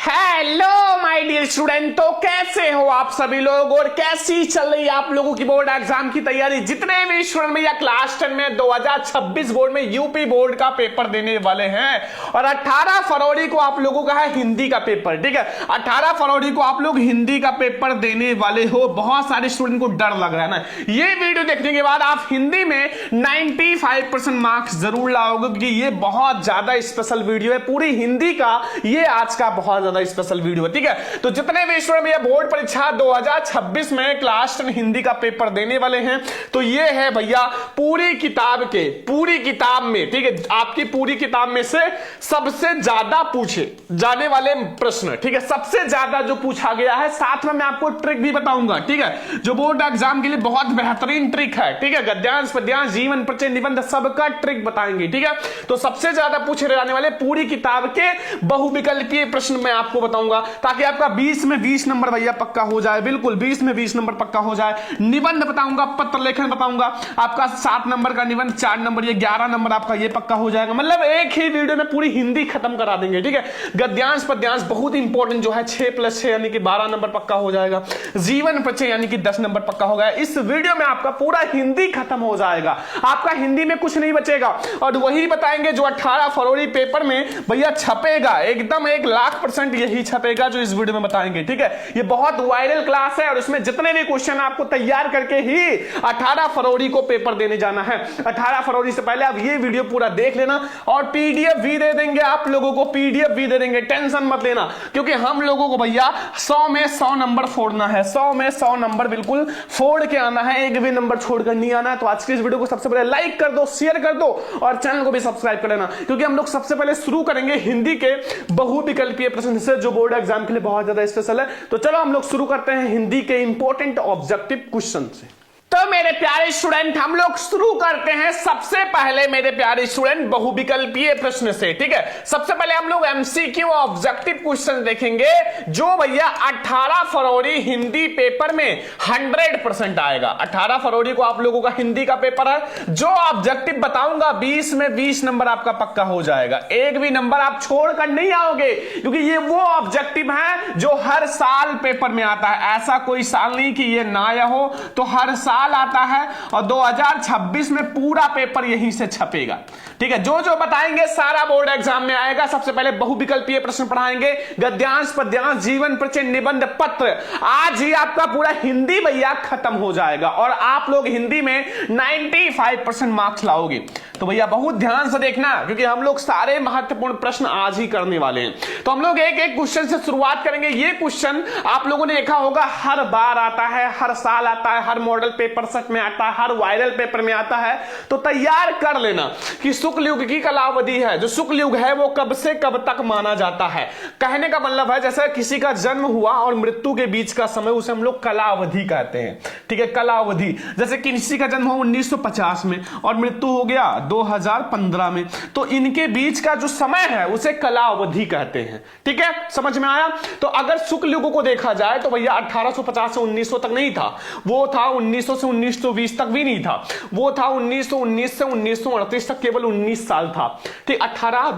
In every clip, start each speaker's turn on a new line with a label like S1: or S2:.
S1: Hello my dear student, तो कैसे हो आप सभी लोग और कैसी चल रही है आप लोगों की बोर्ड एग्जाम की तैयारी। जितने भी स्टूडेंट भैया क्लास 10 में 2026 बोर्ड में यूपी बोर्ड का पेपर देने वाले हैं और 18 फरवरी को आप लोगों का है हिंदी का पेपर। ठीक है, 18 फरवरी को आप लोग हिंदी का पेपर देने वाले हो। बहुत सारे स्टूडेंट को डर लग रहा है ना, ये वीडियो देखने के बाद आप हिंदी में 95% मार्क्स जरूर लाओगे क्योंकि ये बहुत ज्यादा स्पेशल वीडियो है। पूरी हिंदी का ये आज का बहुत ज्यादा स्पेशल वीडियो है। ठीक है, तो जितने भी स्टूडेंट भैया बोर्ड परीक्षा 2026 में क्लास 10 हिंदी का पेपर देने वाले हैं, तो ये है भैया पूरी किताब में, ठीक है, आपकी पूरी किताब में से सबसे ज्यादा पूछे जाने वाले प्रश्न। ठीक है, सबसे ज्यादा जो पूछा गया है, साथ में मैं आपको ट्रिक भी बताऊंगा। ठीक है, जो बोर्ड एग्जाम के लिए बहुत बेहतरीन ट्रिक है। ठीक है, गद्यांश पद्यांश जीवन परिचय निबंध सबका ट्रिक बताएंगे। ठीक है, तो सबसे ज्यादा पूछे जाने वाले पूरी किताब के बहुविकल्पीय प्रश्न मैं आपको बताऊंगा ताकि आपका 20 में 20 नंबर भैया पक्का हो जाए। बिल्कुल 20 में 20 नंबर पक्का हो जाए। निबंध बताऊंगा, पत्र लेखन बताऊंगा, आपका 7 नंबर का निबंध, 4 नंबर, ये 11 नंबर आपका ये पक्का हो जाएगा। मतलब एक ही वीडियो में पूरी हिंदी खत्म करा देंगे। ठीक है, गद्यांश पद्यांश बहुत इंपॉर्टेंट जो है 6+6 यानी कि 12 नंबर पक्का हो जाएगा। जीवन परिचय यानी कि 10 नंबर पक्का हो गया। इस वीडियो में आपका पूरा हिंदी खत्म हो जाएगा, आपका हिंदी में कुछ नहीं बचेगा। और वही बताएंगे जो 18 फरवरी पेपर में भैया छपेगा, एकदम 1,00,000% यही छपेगा जो इस वीडियो में बताएंगे। ठीक है, ये बहुत वायरल क्लास है और इसमें जितने भी क्वेश्चन आपको तैयार करके ही 18 फरवरी को पेपर देने जाना है। 18 फरवरी से पहले आप ये वीडियो पूरा देख लेना और पीडीएफ भी दे देंगे आप लोगों को, पीडीएफ भी दे देंगे, टेंशन मत लेना, क्योंकि हम लोगों को भैया 100 में 100 नंबर फोड़ना है। 100 में 100 नंबर बिल्कुल फोड़ के आना है, एक भी नंबर छोड़कर नहीं आना है। तो आज की इस वीडियो को सबसे पहले लाइक कर दो, शेयर कर दो और चैनल को भी सब्सक्राइब कर लेना, क्योंकि हम लोग सबसे पहले शुरू करेंगे हिंदी के बहुविकल्पीय प्रश्न से जो बोर्ड एग्जाम के लिए बहुत ज्यादा स्पेशल है। तो चलो हम लोग शुरू करते हैं हिंदी के इंपॉर्टेंट ऑब्जेक्टिव क्वेश्चन से। तो मेरे प्यारे स्टूडेंट हम लोग शुरू करते हैं सबसे पहले मेरे प्यारे स्टूडेंट बहुविकल्पीय प्रश्न से। ठीक है, सबसे पहले हम लोग एमसीक्यू ऑब्जेक्टिव क्वेश्चन देखेंगे जो भैया 18 फरवरी हिंदी पेपर में 100% आएगा। 18 फरवरी को आप लोगों का हिंदी का पेपर है। जो ऑब्जेक्टिव बताऊंगा 20 में 20 नंबर आपका पक्का हो जाएगा, एक भी नंबर आप छोड़कर नहीं आओगे, क्योंकि ये वो ऑब्जेक्टिव है जो हर साल पेपर में आता है। ऐसा कोई साल नहीं कि ये ना आया हो, तो हर साल आता है और 2026 में पूरा पेपर यहीं से छपेगा। ठीक है, जो जो बताएंगे सारा बोर्ड एग्जाम में आएगा। सबसे पहले बहुविकल्पीय प्रश्न पढ़ाएंगे, गद्यांश पद्यांश जीवन परिचय निबंध पत्र। आज ही आपका पूरा हिंदी भैया खत्म हो जाएगा और आप लोग हिंदी में 95% मार्क्स लाओगे। तो भैया बहुत ध्यान से देखना, क्योंकि हम लोग सारे महत्वपूर्ण प्रश्न आज ही करने वाले हैं। तो हम लोग एक एक क्वेश्चन से शुरुआत करेंगे। ये क्वेश्चन आप लोगों ने देखा होगा, हर बार आता है, हर साल आता है, हर मॉडल पेपर सेट में आता है, हर वायरल पेपर में आता है। तो तैयार कर लेना कि शुक्ल युग की कालावधि है, जो शुक्ल युग है वो कब से कब तक माना जाता है। कहने का मतलब है जैसे किसी का जन्म हुआ और मृत्यु के बीच का समय, उसे हम लोग कलावधि कहते हैं। ठीक है, कलावधि। जैसे किसी का जन्म हुआ 1950 में और मृत्यु हो गया 2015 में, तो इनके बीच का जो समय है उसे कलावधि कहते हैं। ठीक है, समझ में आया। तो अगर शुक्ल युग को देखा जाए तो भैया 1850 से 1900 तक नहीं था, वो था 1900 से 1920 तक भी नहीं था, वो था 1919 से 1938 तक, केवल 19 साल था। ठीक,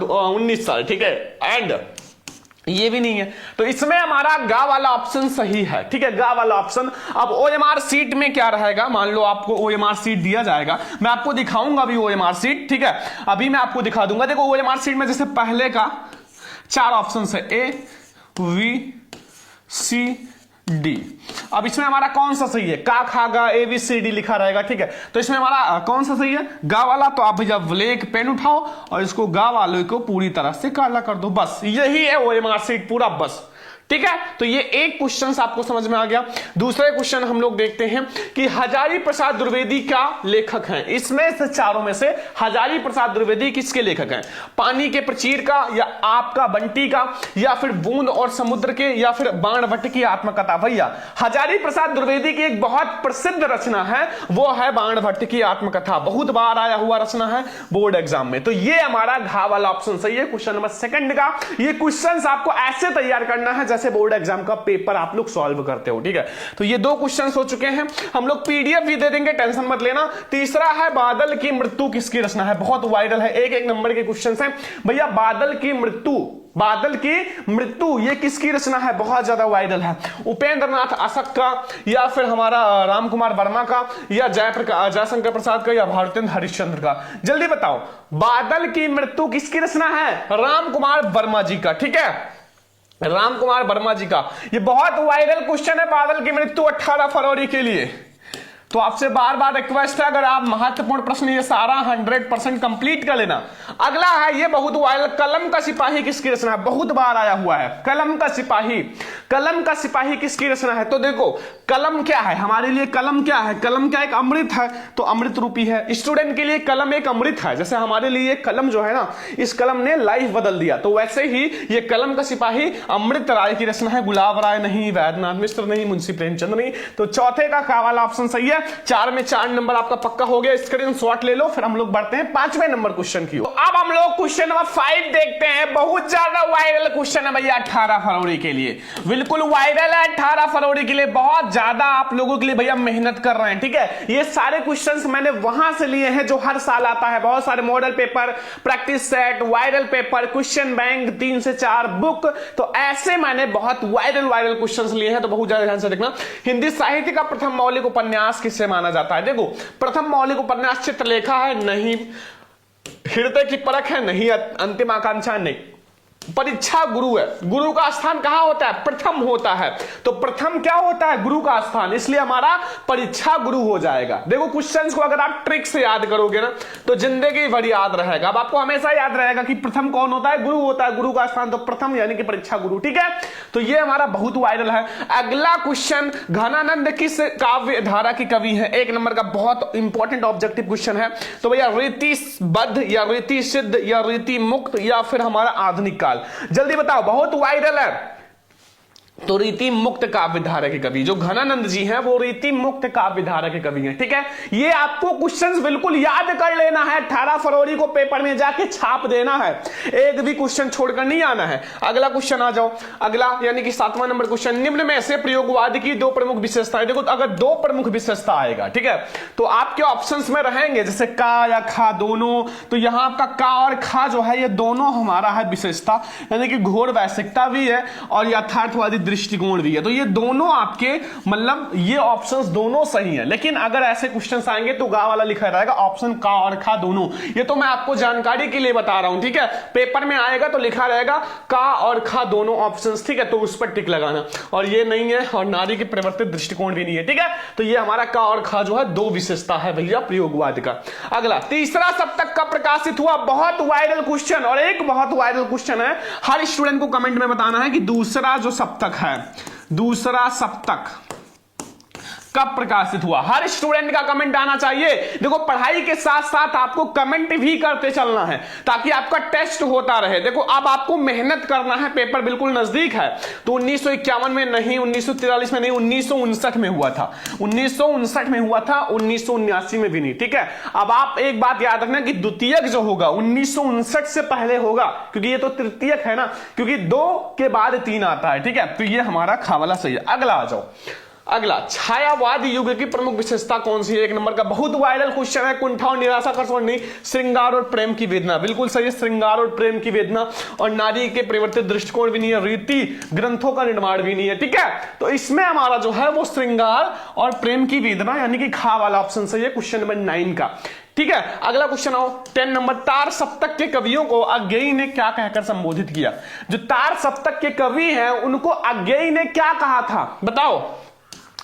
S1: 19 साल। ठीक है, एंड ये भी नहीं है, तो इसमें हमारा गा वाला ऑप्शन सही है। ठीक है, गा वाला ऑप्शन। अब ओएमआर सीट में क्या रहेगा, मान लो आपको ओएमआर सीट दिया जाएगा, मैं आपको दिखाऊंगा अभी ओएमआर सीट। ठीक है, अभी मैं आपको दिखा दूंगा। देखो ओएमआर सीट में जैसे पहले का 4 ऑप्शन है, ए बी सी डी। अब इसमें हमारा कौन सा सही है, का खा गा ए बी सी डी लिखा रहेगा। ठीक है, तो इसमें हमारा कौन सा सही है, गा वाला। तो आप भैया ब्लैक पेन उठाओ और इसको गा वाले को पूरी तरह से काला कर दो, बस यही है ओएमआर सीट पूरा, बस। ठीक है, तो ये एक क्वेश्चन आपको समझ में आ गया। दूसरे क्वेश्चन हम लोग देखते हैं कि हजारी प्रसाद द्विवेदी का लेखक हैं। इसमें से चारों में से हजारी प्रसाद द्विवेदी किसके लेखक हैं, पानी के प्रचीर का, या आपका बंटी का, या फिर बूंद और समुद्र के, या फिर बाणभट्ट की आत्मकथा। भैया हजारी प्रसाद द्विवेदी की एक बहुत प्रसिद्ध रचना है, वो है बाणभट्ट की आत्मकथा। बहुत बार आया हुआ रचना है बोर्ड एग्जाम में। तो ये हमारा घा वाला ऑप्शन सही है क्वेश्चन नंबर सेकंड का। ये क्वेश्चन आपको ऐसे तैयार करना है जैसे बोर्ड एग्जाम का पेपर आप लोग सॉल्व करते हो। ठीक है, तो ये 2 क्वेश्चन हो चुके हैं। हम लोग पीडीएफ भी दे देंगे, टेंशन मत लेना। तीसरा है बादल की मृत्यु किसकी रचना है, बहुत वायरल है, एक एक नंबर के क्वेश्चन हैं भैया। बादल की मृत्यु बादल की मृत्यु ये किसकी रचना है, बहुत ज्यादा वायरल है, उपेंद्र नाथ आशक का, या फिर हमारा राम कुमार वर्मा का, या जयशंकर प्रसाद का, या भारतेंद्र हरिश्चंद्र का? जल्दी बताओ, बादल की मृत्यु किसकी रचना है, राम कुमार वर्मा जी का। ठीक है, राम कुमार वर्मा जी का। ये बहुत वायरल क्वेश्चन है, बादल की मृत्यु 18 फरवरी के लिए। तो आपसे बार बार रिक्वेस्ट है, अगर आप महत्वपूर्ण प्रश्न ये सारा 100% कंप्लीट कर लेना। अगला है ये बहुत वायरल, कलम का सिपाही किसकी रचना है, बहुत बार आया हुआ है, कलम का सिपाही। कलम का सिपाही किसकी रचना है? तो देखो कलम क्या है हमारे लिए, कलम क्या है, कलम क्या एक अमृत है, तो अमृत रूपी है। स्टूडेंट के लिए कलम एक अमृत है, जैसे हमारे लिए कलम जो है ना, इस कलम ने लाइफ बदल दिया, तो वैसे ही ये कलम का सिपाही अमृत राय की रचना है, गुलाब राय नहीं, वैद्यनाथ मिश्र नहीं, मुंशी प्रेमचंद नहीं। तो चौथे का वाला ऑप्शन सही है। 4 में 4 नंबर आपका पक्का हो गया, स्क्रीनशॉट ले लो। फिर हम लोग बढ़ते हैं 5वें नंबर क्वेश्चन की। तो अब हम लोग क्वेश्चन नंबर 5 देखते हैं। बहुत ज्यादा वायरल क्वेश्चन है भैया 18 फरवरी के लिए, बिल्कुल वायरल है 18 फरवरी के लिए। बहुत ज्यादा आप लोगों के लिए भैया मेहनत कर रहे हैं। ठीक है, ये सारे क्वेश्चंस मैंने वहां से लिए हैं जो हर साल आता है, बहुत सारे model paper, practice set, viral paper, question bank, 3 से 4 बुक। तो ऐसे मैंने बहुत वायरल क्वेश्चंस लिए हैं, तो बहुत ज्यादा ध्यान से देखना। हिंदी साहित्य का प्रथम मौलिक उपन्यास किससे माना जाता है? देखो प्रथम मौलिक उपन्यास चित्रलेखा है, नहीं। हृदय की परख है, नहीं। अंतिम आकांक्षा, नहीं। परीक्षा गुरु है, गुरु का स्थान कहां होता है? प्रथम होता है। तो प्रथम क्या होता है? गुरु का स्थान, इसलिए हमारा परीक्षा गुरु हो जाएगा। देखो क्वेश्चंस को अगर आप ट्रिक से याद करोगे ना, तो जिंदगी भर याद रहेगा। अब आपको हमेशा याद रहेगा कि प्रथम कौन होता है? गुरु होता है, गुरु का स्थान, तो प्रथम यानी कि परीक्षा गुरु। ठीक है, तो ये हमारा बहुत वायरल है। अगला क्वेश्चन, घनानंद किस काव्य धारा के कवि है? 1 नंबर का बहुत इंपॉर्टेंट ऑब्जेक्टिव क्वेश्चन है। तो भैया रीतिबद्ध, या रीति सिद्ध, या रीति मुक्त, या फिर हमारा आधुनिक काल? जल्दी बताओ, बहुत वायरल है। तो रीति मुक्त काव्य धारा के कवि जो घनानंद जी हैं, वो रीति मुक्त काव्य धारा के कवि हैं। ठीक है, ये आपको क्वेश्चंस बिल्कुल याद कर लेना है। 18 फरवरी को पेपर में जाके छाप देना है, एक भी क्वेश्चन छोड़कर नहीं आना है। अगला क्वेश्चन आ जाओ, अगला यानी कि 7वां नंबर क्वेश्चन, निम्न में से प्रयोगवाद की 2 प्रमुख विशेषताएं। देखो अगर 2 प्रमुख विशेषता आएगा, ठीक है, तो आपके ऑप्शंस में रहेंगे जैसे का या खा दोनों। तो यहां आपका का और खा जो है, ये दोनों हमारा है विशेषता, यानी कि घोर वैश्विकता भी है और यथार्थवादी दृष्टिकोण भी है। तो ये दोनों आपके, मतलब ये ऑप्शंस दोनों सही हैं। लेकिन अगर ऐसे क्वेश्चंस आएंगे तो गा वाला लिखा रहेगा ऑप्शन का और खा दोनों। ये तो मैं आपको जानकारी के लिए बता रहा हूं। ठीक है, पेपर में आएगा तो लिखा रहेगा का और खा दोनों ऑप्शंस। ठीक है, तो उस पर टिक लगाना। और ये नहीं है, और नारी के परिवर्तित दृष्टिकोण भी नहीं है। ठीक है, तो ये हमारा का और खा जो है 2 विशेषता है भैया प्रयोगवाद का। अगला, तीसरा सप्तक कब प्रकाशित हुआ? बहुत वायरल क्वेश्चन, और एक बहुत वायरल क्वेश्चन है, हर स्टूडेंट को कमेंट में बताना है कि दूसरा जो सप्तक है, दूसरा सप्तक कब प्रकाशित हुआ। हर स्टूडेंट का कमेंट आना चाहिए। देखो पढ़ाई के साथ साथ आपको कमेंट भी करते चलना है ताकि आपका टेस्ट होता रहे। देखो अब आपको मेहनत करना है, पेपर बिल्कुल नजदीक है। तो 1951 में नहीं, 1943 में नहीं, 1959 में हुआ था, 1959 में हुआ था, 1979 में भी नहीं। ठीक है, अब आप एक बात याद रखना कि द्वितीयक जो होगा 1959 से पहले होगा, क्योंकि ये तो तृतीयक है ना, क्योंकि 2 के बाद 3 आता है। ठीक है, तो ये हमारा खावाला सही है। अगला आ जाओ, अगला, छायावाद युग की प्रमुख विशेषता कौन सी है? 1 नंबर का बहुत वायरल क्वेश्चन है, कुंठा और निराशा का स्वर नहीं, श्रृंगार और प्रेम की वेदना। बिल्कुल सही है, श्रृंगार और प्रेम की वेदना। और नारी के परिवर्तित दृष्टिकोण भी नहीं है, रीति ग्रंथों का निर्माण भी नहीं है। ठीक है, तो इसमें हमारा जो है वो श्रृंगार और प्रेम की वेदना, यानी कि खा वाला ऑप्शन सही है, क्वेश्चन नंबर 9 का। ठीक है, अगला क्वेश्चन आओ, 10 नंबर, तार सप्तक के कवियों को अज्ञेय ने क्या कहकर संबोधित किया? जो तार सप्तक के कवि हैं उनको अज्ञेय ने क्या कहा था? बताओ।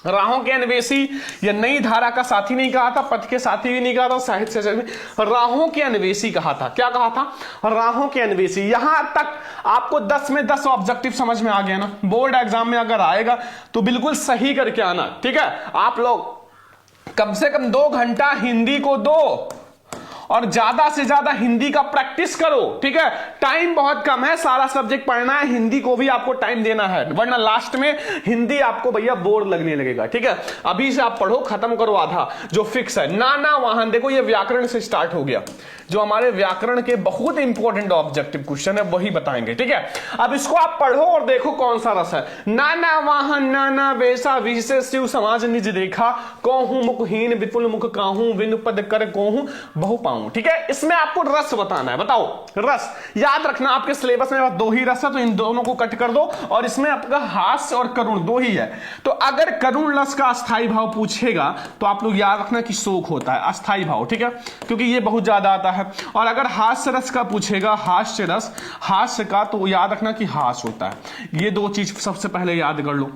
S1: राहों के अन्वेषी, या नई धारा का साथी नहीं कहा था, पथ के साथी भी नहीं कहा था, साहित्य से राहों के अन्वेषी कहा था। क्या कहा था? राहों के अन्वेषी। यहां तक आपको 10 में 10 ऑब्जेक्टिव समझ में आ गया ना। बोर्ड एग्जाम में अगर आएगा तो बिल्कुल सही करके आना। ठीक है, आप लोग कम से कम 2 घंटा हिंदी को दो और ज्यादा से ज्यादा हिंदी का प्रैक्टिस करो। ठीक है, टाइम बहुत कम है, सारा सब्जेक्ट पढ़ना है, हिंदी को भी आपको टाइम देना है, वरना लास्ट में हिंदी आपको भैया बोर लगने लगेगा। ठीक है, अभी से आप पढ़ो, खत्म करो आधा जो फिक्स है। नाना वाहन, देखो ये व्याकरण से स्टार्ट हो गया, जो हमारे व्याकरण के बहुत इंपॉर्टेंट ऑब्जेक्टिव क्वेश्चन है वही बताएंगे। ठीक है, अब इसको आप पढ़ो और देखो कौन सा रस है। नाना वाहन, नाना वेशा, विशेष शिव समाज निज देखा, कहूं मुखहीन विपुल मुख काहू, विन पद कर कहूं बहु हूं, ठीक है। इसमें आपको रस बताना है, बताओ रस। याद रखना आपके सिलेबस में 2 ही रस है, तो इन दोनों को कट कर दो, और इसमें आपका हास्य और करुण 2 ही है। तो अगर करुण रस का अस्थाई भाव पूछेगा तो आप लोग याद रखना कि शोक होता है, अस्थाई भाव, ठीक है, क्योंकि ये बहुत ज्यादा आता है। और अगर हास्य रस का पूछेगा, हास्य रस, हास्य का, तो याद रखना कि हास होता है। ये 2 चीज सबसे पहले याद कर लो,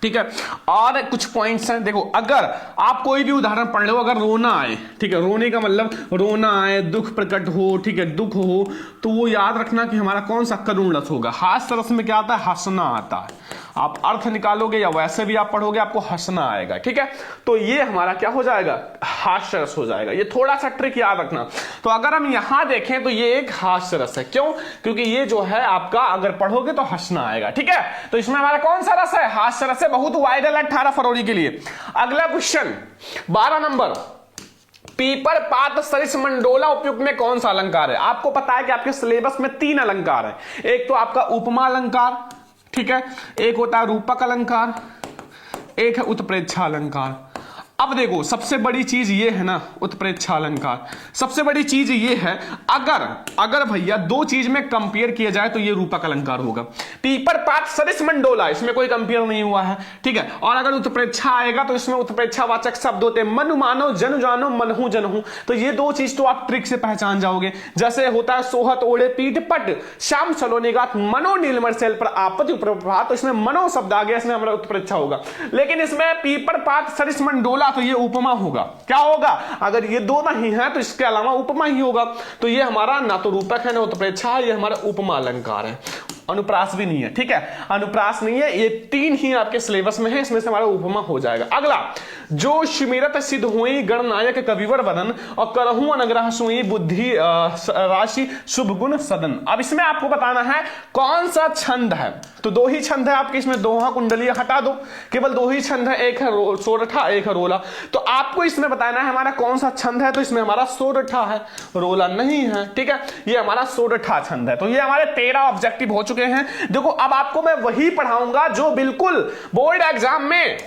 S1: ठीक है। और कुछ पॉइंट्स हैं, देखो अगर आप कोई भी उदाहरण पढ़ लो, अगर रोना आए, ठीक है, रोने का मतलब रोना आए, दुख प्रकट हो, ठीक है, दुख हो, तो वो याद रखना कि हमारा कौन सा करुण रस होगा। हास्य रस में क्या आता है, हंसना आता है। आप अर्थ निकालोगे या वैसे भी आप पढ़ोगे, आपको हंसना आएगा, ठीक है। तो ये हमारा क्या हो जाएगा, हास्य रस हो जाएगा। ये थोड़ा सा ट्रिक याद रखना। तो अगर हम यहां देखें तो ये एक हास्य रस है, क्यों, क्योंकि ये जो है आपका अगर पढ़ोगे तो हंसना आएगा, ठीक है। तो इसमें हमारा कौन सा रस है, हास्य रस है, बहुत वायरल है 18 फरवरी के लिए। अगला क्वेश्चन 12 नंबर, पीपर पात सरिस मंडोला उपयुक्त में कौन सा अलंकार है। आपको पता है कि आपके सिलेबस में 3 अलंकार है। एक तो आपका उपमा अलंकार, ठीक है, एक होता है रूपक अलंकार, एक है उत्प्रेक्षा अलंकार। अब देखो सबसे बड़ी चीज ये है ना, उत्प्रेक्षा अलंकार, सबसे बड़ी चीज ये है, अगर भैया 2 चीज में कंपेयर किया जाए तो ये रूपक अलंकार होगा। पीपर पात सरिस मंडोला, इसमें कोई कंपेयर नहीं हुआ है, ठीक है। और अगर उत्प्रेक्षा आएगा तो इसमें उत्प्रेक्षावाचक शब्द होते हैं, मनु मानो, जनु जानो, मनहु जनहु। तो ये 2 चीज तो आप ट्रिक से पहचान जाओगे। जैसे होता है सोहत ओढ़े पीठ पट, श्याम सलोनी गात, मनो नीलमर सेल पर आपत्ति प्रभात, तो इसमें मनो शब्द आ गया, इसमें हमारा उत्प्रेक्षा होगा। लेकिन इसमें पीपर पात सरिस मंडोला, तो ये उपमा होगा। क्या होगा, अगर ये 2 नहीं है तो इसके अलावा उपमा ही होगा। तो ये हमारा ना तो रूपक है ना उत्प्रेक्षा, ये हमारा उपमा अलंकार है। अनुप्रास भी नहीं है, ठीक है, अनुप्रास नहीं है। ये 3 ही आपके सिलेबस में है, इसमें से हमारा उपमा हो जाएगा। अगला, जो शिमिरत सिद्ध हुई गणनायक कविवर वदन, और करहूं अनुग्रह सुई बुद्धि राशि शुभ गुण सदन। अब इसमें आपको बताना है कौन सा छंद है। तो 2 ही छंद है आपके इसमें, दोहा कुंडलियां हटा दो, केवल 2 ही छंद है, एक है सोरठा, एक है रोला। तो आपको इसमें बताना है हमारा कौन सा छंद है। तो इसमें हमारा सोरठा है, रोला नहीं है, ठीक है, ये हमारा सोरठा छंद है। तो ये हमारे 13 ऑब्जेक्टिव हो चुके हैं। देखो अब आपको मैं वही पढ़ाऊंगा जो बिल्कुल बोर्ड एग्जाम में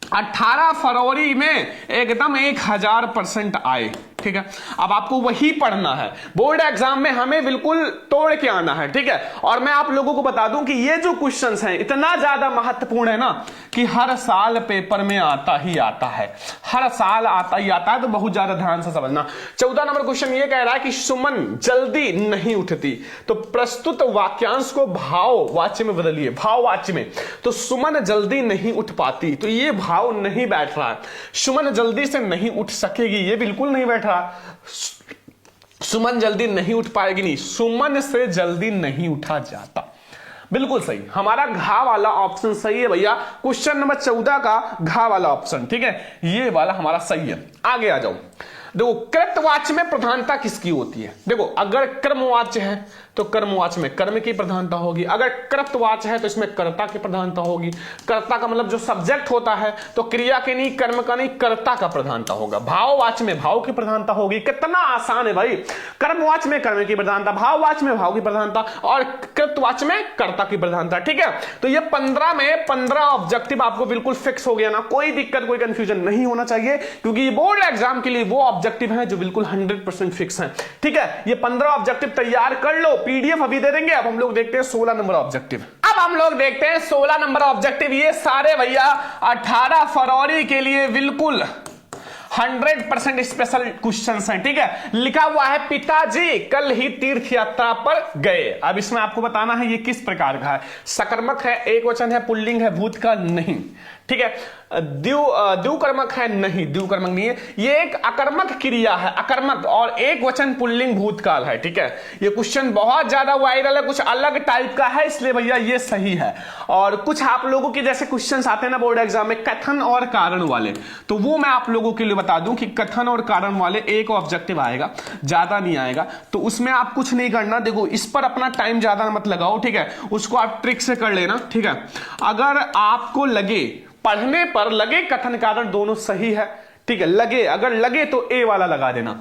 S1: 18 फरवरी में एकदम 1000% आए, ठीक है। अब आपको वही पढ़ना है, बोर्ड एग्जाम में हमें बिल्कुल तोड़ के आना है, ठीक है। और मैं आप लोगों को बता दूं कि ये जो क्वेश्चंस हैं इतना ज्यादा महत्वपूर्ण है ना कि हर साल पेपर में आता ही आता है, हर साल आता ही आता है। तो बहुत ज्यादा ध्यान से समझना। 14 नंबर क्वेश्चन ये कह रहा है कि सुमन जल्दी नहीं उठती, तो प्रस्तुत वाक्यांश को भाववाच्य में बदलिए, भाववाच्य में। तो सुमन जल्दी नहीं उठ पाती, तो ये भाव नहीं बैठ रहा है। सुमन जल्दी से नहीं उठ सकेगी, ये बिल्कुल नहीं बैठ रहा। सुमन जल्दी नहीं उठ पाएगी, नहीं, सुमन से जल्दी नहीं उठा जाता। बिल्कुल सही, हमारा घा वाला ऑप्शन सही है भैया। क्वेश्चन नंबर 14 का घा वाला ऑप्शन, ठीक है, ये वाला हमारा सही है। आगे आ जाओ। देखो कृतवाच्य में प्रधानता किसकी होती है। देखो अगर कर्मवाच्य है तो कर्मवाच्य में कर्म की प्रधानता होगी। अगर कृतवाच्य है तो इसमें कर्ता की प्रधानता होगी। कर्ता का मतलब जो सब्जेक्ट होता है, तो क्रिया के नहीं, कर्म का नहीं, कर्ता का प्रधानता होगा। भाववाच्य में भाव की प्रधानता होगी। कितना आसान है भाई, कर्मवाच्य में कर्म की प्रधानता, भाववाच्य में भाव की प्रधानता, और कृतवाच्य में कर्ता की प्रधानता, ठीक है। तो ये 15 में 15 ऑब्जेक्टिव आपको बिल्कुल फिक्स हो गया ना, कोई दिक्कत कोई कंफ्यूजन नहीं होना चाहिए, क्योंकि ये बोर्ड एग्जाम के लिए वो ऑब्जेक्टिव है जो बिल्कुल 100% फिक्स है, ठीक है। ये 15 ऑब्जेक्टिव तैयार कर लो, पीडीएफ अभी दे देंगे। अब हम लोग देखते हैं 16 नंबर ऑब्जेक्टिव। अब हम लोग देखते हैं 16 नंबर ऑब्जेक्टिव। ये सारे भैया 18 फरवरी के लिए बिल्कुल 100% स्पेशल क्वेश्चंस हैं, ठीक है। लिखा हुआ है पिताजी कल ही तीर्थ यात्रा पर गए। अब इसमें आपको बताना है ये किस प्रकार का है। सकर्मक है, एक वचन है, पुल्लिंग है, भूतकाल नहीं, ठीक है। द्विकर्मक है नहीं, द्विकर्मक नहीं है। ये एक अकर्मक क्रिया है, अकर्मक, और एक वचन पुल्लिंग भूतकाल है, ठीक है। ये क्वेश्चन बहुत ज्यादा वायरल है, कुछ अलग टाइप का है, इसलिए भैया ये सही है। और कुछ आप लोगों के जैसे क्वेश्चंस आते हैं ना बोर्ड एग्जाम में कथन और कारण वाले, तो वो मैं आप लोगों के लिए बता दूं कि कथन और कारण वाले एक ऑब्जेक्टिव आएगा, ज्यादा नहीं आएगा। तो उसमें आप कुछ नहीं करना, देखो इस पर अपना टाइम ज्यादा मत लगाओ, ठीक है। उसको आप ट्रिक से कर लेना, ठीक है। अगर आपको लगे, पढ़ने पर लगे कथन कारण दोनों सही है, ठीक है, लगे, अगर लगे तो ए वाला लगा देना।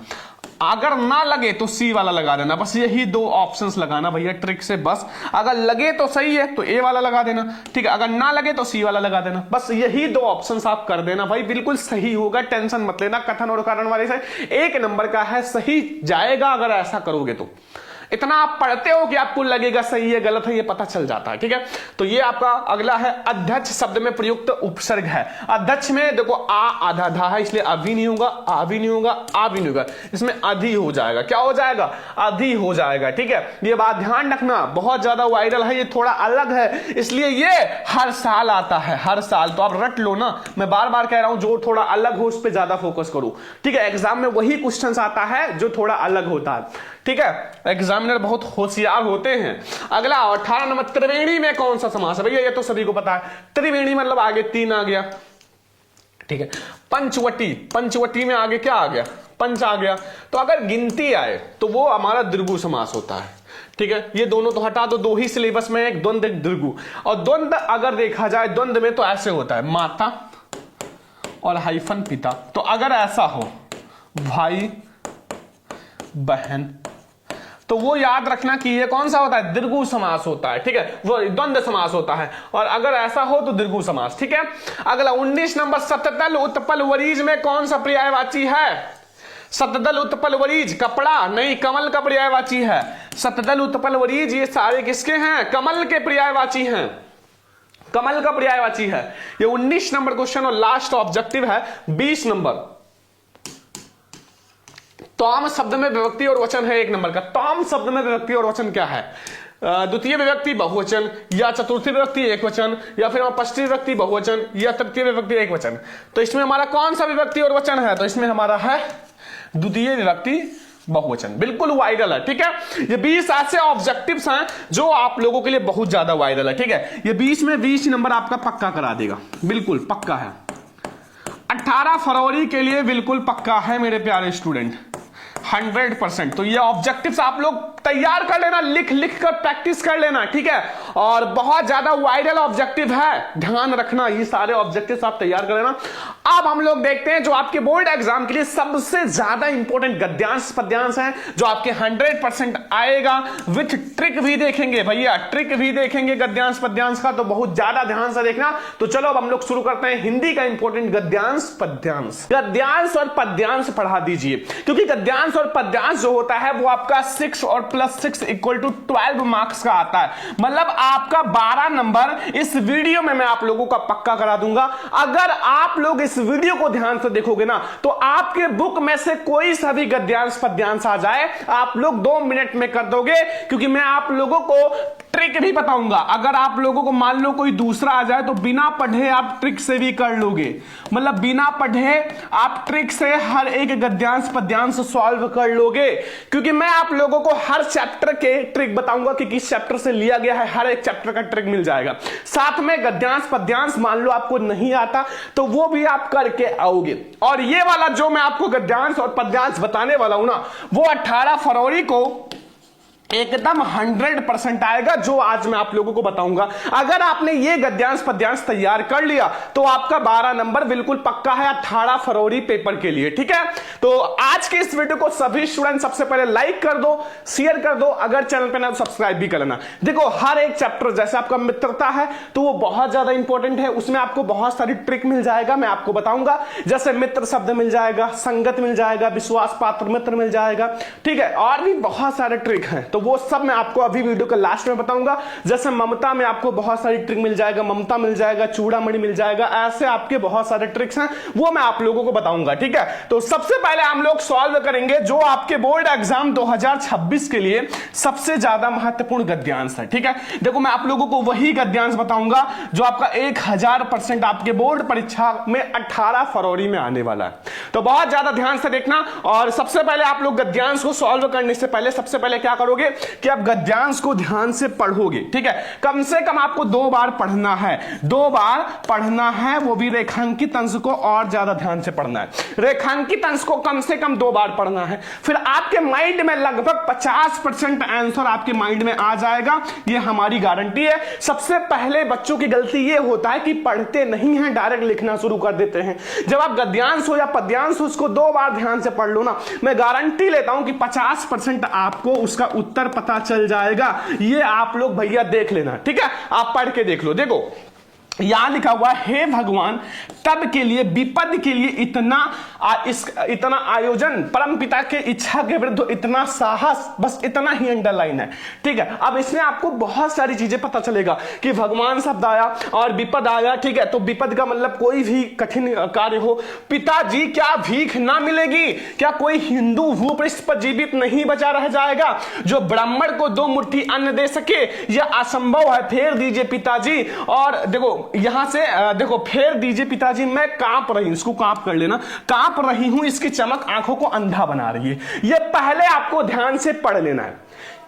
S1: अगर ना लगे तो सी वाला लगा देना, बस यही दो ऑप्शंस लगाना भैया ट्रिक से बस। अगर लगे तो सही है तो ए वाला लगा देना, ठीक है, अगर ना लगे तो सी वाला लगा देना, बस यही दो ऑप्शंस आप कर देना भाई, बिल्कुल सही होगा, टेंशन मत लेना। कथन और कारण वाले से 1 नंबर का है, सही जाएगा अगर ऐसा करोगे तो। इतना आप पढ़ते हो कि आपको लगेगा सही है गलत है ये पता चल जाता है, ठीक है। तो ये आपका अगला है अध्यक्ष शब्द में प्रयुक्त उपसर्ग है। अध्यक्ष में देखो आ आधा धा है, इसलिए अभी नहीं होगा, आ भी नहीं होगा, आ भी नहीं होगा, इसमें अधि हो जाएगा। क्या हो जाएगा? अधि हो जाएगा, ठीक है। ये बात ध्यान रखना, बहुत ज्यादा वायरल है, ये थोड़ा अलग है, इसलिए ये हर साल आता है, हर साल। तो आप रट लो ना, मैं बार बार कह रहा हूं जो थोड़ा अलग हो उस पर ज्यादा फोकस करो, ठीक है। एग्जाम में वही क्वेश्चन आता है जो थोड़ा अलग होता है, ठीक है। एग्जामिनर बहुत होशियार होते हैं। अगला 18 नंबर, त्रिवेणी में कौन सा समास है? भैया ये तो सभी को पता है, त्रिवेणी मतलब आगे 3 आ गया, ठीक है। पंचवटी, पंचवटी में आगे क्या आ गया? पंच आ गया। तो अगर गिनती आए तो वो हमारा द्विगु समास होता है, ठीक है। ये दोनों तो हटा दो, दो ही सिलेबस में, एक द्वंद्व एक द्विगु। और द्वंद्व अगर देखा जाए, द्वंद्व में तो ऐसे होता है माता और हाइफन पिता। तो अगर ऐसा हो भाई बहन, तो वो याद रखना कि ये कौन सा होता है? द्विगु समास होता है, ठीक है, वो द्वंद्व समास होता है। और अगर ऐसा हो तो द्विगु समास, ठीक है। अगला 19 नंबर, सततल उत्पल वरीज में कौन सा पर्यायवाची है? सततल उत्पल वरीज, कपड़ा नहीं, कमल का पर्यायवाची है। सततल उत्पल वरीज ये सारे किसके हैं? कमल के पर्यायवाची हैं, कमल का पर्यायवाची है। ये 19 नंबर क्वेश्चन और लास्ट ऑब्जेक्टिव है। 20 नंबर, तोम शब्द में विभक्ति और वचन है 1 नंबर का। तोम शब्द में विभक्ति और वचन क्या है? द्वितीय विभक्ति बहुवचन, या चतुर्थी विभक्ति एकवचन, या फिर पंचमी विभक्ति बहुवचन, या तृतीय विभक्ति एकवचन। तो इसमें हमारा कौन सा विभक्ति और वचन है? तो इसमें हमारा है द्वितीय विभक्ति बहुवचन, बिल्कुल वायरल है, ठीक है। ये 20 ऐसे ऑब्जेक्टिव्स हैं जो आप लोगों के लिए बहुत ज्यादा वायरल है, ठीक है। ये 20 में 20 नंबर आपका पक्का करा देगा, बिल्कुल पक्का है। 18 फरवरी के लिए बिल्कुल पक्का है मेरे प्यारे स्टूडेंट, 100%। तो ये ऑब्जेक्टिव्स आप लोग तैयार कर लेना, लिख लिख कर प्रैक्टिस कर लेना, ठीक है। और बहुत ज्यादा वायरल ऑब्जेक्टिव है, ध्यान रखना, ये सारे ऑब्जेक्टिव्स आप तैयार कर लेना। अब हम लोग देखते हैं जो आपके बोर्ड एग्जाम के लिए सबसे ज्यादा इंपॉर्टेंट गद्यांश पद्यांश है, जो आपके 100% आएगा, विथ ट्रिक भी देखेंगे भैया, ट्रिक भी देखेंगे गद्यांश पद्यांश का, तो बहुत ज्यादा ध्यान से देखना। तो चलो अब हम लोग शुरू करते हैं हिंदी का इंपॉर्टेंट गद्यांश पद्यांश। गद्यांश और पद्यांश पढ़ा दीजिए, क्योंकि गद्यांश और पद्यांश जो होता है वो आपका 6 और +6 = 12 मार्क्स का आता है। मतलब आपका 12 नंबर इस वीडियो में मैं आप लोगों का पक्का करा दूंगा। अगर आप लोग इस वीडियो को ध्यान से देखोगे ना, तो आपके बुक में से कोई सा भी गद्यांश पद्यांश आ जाए, आप लोग 2 मिनट में कर दोगे, क्योंकि मैं आप लोगों को ट्रिक भी बताऊंगा। अगर आप लोगों को मान लो कोई दूसरा आ जाए तो बिना पढ़े आप ट्रिक से भी कर लोगे, मतलब बिना पढ़े आप ट्रिक से हर एक गद्यांश पद्यांश सॉल्व कर लोगे, क्योंकि मैं आप लोगों को हर चैप्टर के ट्रिक बताऊंगा कि किस चैप्टर से लिया गया है, हर एक चैप्टर का ट्रिक मिल जाएगा। साथ में गद्यांश पद्यांश मान लो आपको नहीं आता तो वो भी आप करके आओगे। और ये वाला जो मैं आपको गद्यांश और पद्यांश बताने वाला हूं ना, वो 18 फरवरी को एकदम 100% आएगा, जो आज मैं आप लोगों को बताऊंगा। अगर आपने ये गद्यांश पद्यांश तैयार कर लिया तो आपका 12 नंबर बिल्कुल पक्का है 18 फरवरी पेपर के लिए, ठीक है। तो आज के इस वीडियो को सभी स्टूडेंट सबसे पहले लाइक कर दो, शेयर कर दो, अगर चैनल पे ना तो सब्सक्राइब भी कर लेना। देखो हर एक चैप्टर, जैसे आपका मित्रता है तो वो बहुत ज्यादा इंपॉर्टेंट है, उसमें आपको बहुत सारी ट्रिक मिल जाएगा, मैं आपको बताऊंगा। जैसे मित्र शब्द मिल जाएगा, संगत मिल जाएगा, विश्वास पात्र मित्र मिल जाएगा, ठीक है, और भी बहुत सारे ट्रिक हैं, तो वो सब मैं आपको अभी वीडियो के लास्ट में बताऊंगा। जैसे ममता में आपको बहुत सारी ट्रिक मिल जाएगा, ममता मिल जाएगा, चूड़ामणि मिल जाएगा, ऐसे आपके बहुत सारे ट्रिक्स हैं, वो मैं आप लोगों को बताऊंगा, ठीक है। तो सबसे पहले हम लोग सॉल्व करेंगे जो आपके बोर्ड एग्जाम 2026 के लिए सबसे ज्यादा महत्वपूर्ण गद्यांश है, ठीक है। देखो मैं आप लोगों को वही गद्यांश बताऊंगा जो आपका 1000% आपके बोर्ड परीक्षा में 18 फरवरी में आने वाला है। तो बहुत ज्यादा ध्यान से देखना। और सबसे पहले आप लोग गद्यांश को सॉल्व करने से पहले सबसे पहले क्या करोगे, करोगे कि आप गद्यांश को ध्यान से पढ़ोगे, ठीक है। कम से कम आपको 2 बार पढ़ना है, 2 बार पढ़ना है, वो भी रेखांकित अंश को और ज्यादा ध्यान से पढ़ना है। रेखांकित अंश को कम से कम 2 बार पढ़ना है, फिर आपके माइंड में लगभग 50% आंसर आपके माइंड में आ जाएगा, ये हमारी गारंटी है। सबसे पहले बच्चों की गलती ये होता है कि पढ़ते नहीं है, डायरेक्ट लिखना शुरू कर देते हैं। जब आप गद्यांश हो या पद्यांश हो, उसको 2 बार ध्यान से पढ़ लो ना, मैं गारंटी लेता हूं कि 50% आपको उसका उत्तर पता चल जाएगा। ये आप लोग भैया देख लेना, ठीक है, आप पढ़ के देख लो। देखो यहां लिखा हुआ, हे भगवान तब के लिए विपद के लिए इतना आयोजन, परम पिता के इच्छा के विरुद्ध इतना साहस, बस इतना ही अंडरलाइन है, ठीक है। अब इसमें आपको बहुत सारी चीजें पता चलेगा कि भगवान शब्द आया और विपद आया, ठीक है। तो विपद का मतलब कोई भी कठिन कार्य हो। पिताजी क्या भीख ना मिलेगी? क्या कोई हिंदू भूपृष्ठ पर जीवित नहीं बचा रह जाएगा जो ब्राह्मण को 2 मुट्ठी अन्न दे सके? यह असंभव है, फेर दीजिए पिताजी। और देखो यहां से देखो, फेर दीजिए पिताजी, मैं कांप रही हूं, इसको कांप कर लेना, कांप रही हूं, इसकी चमक आंखों को अंधा बना रही है। ये पहले आपको ध्यान से पढ़ लेना है,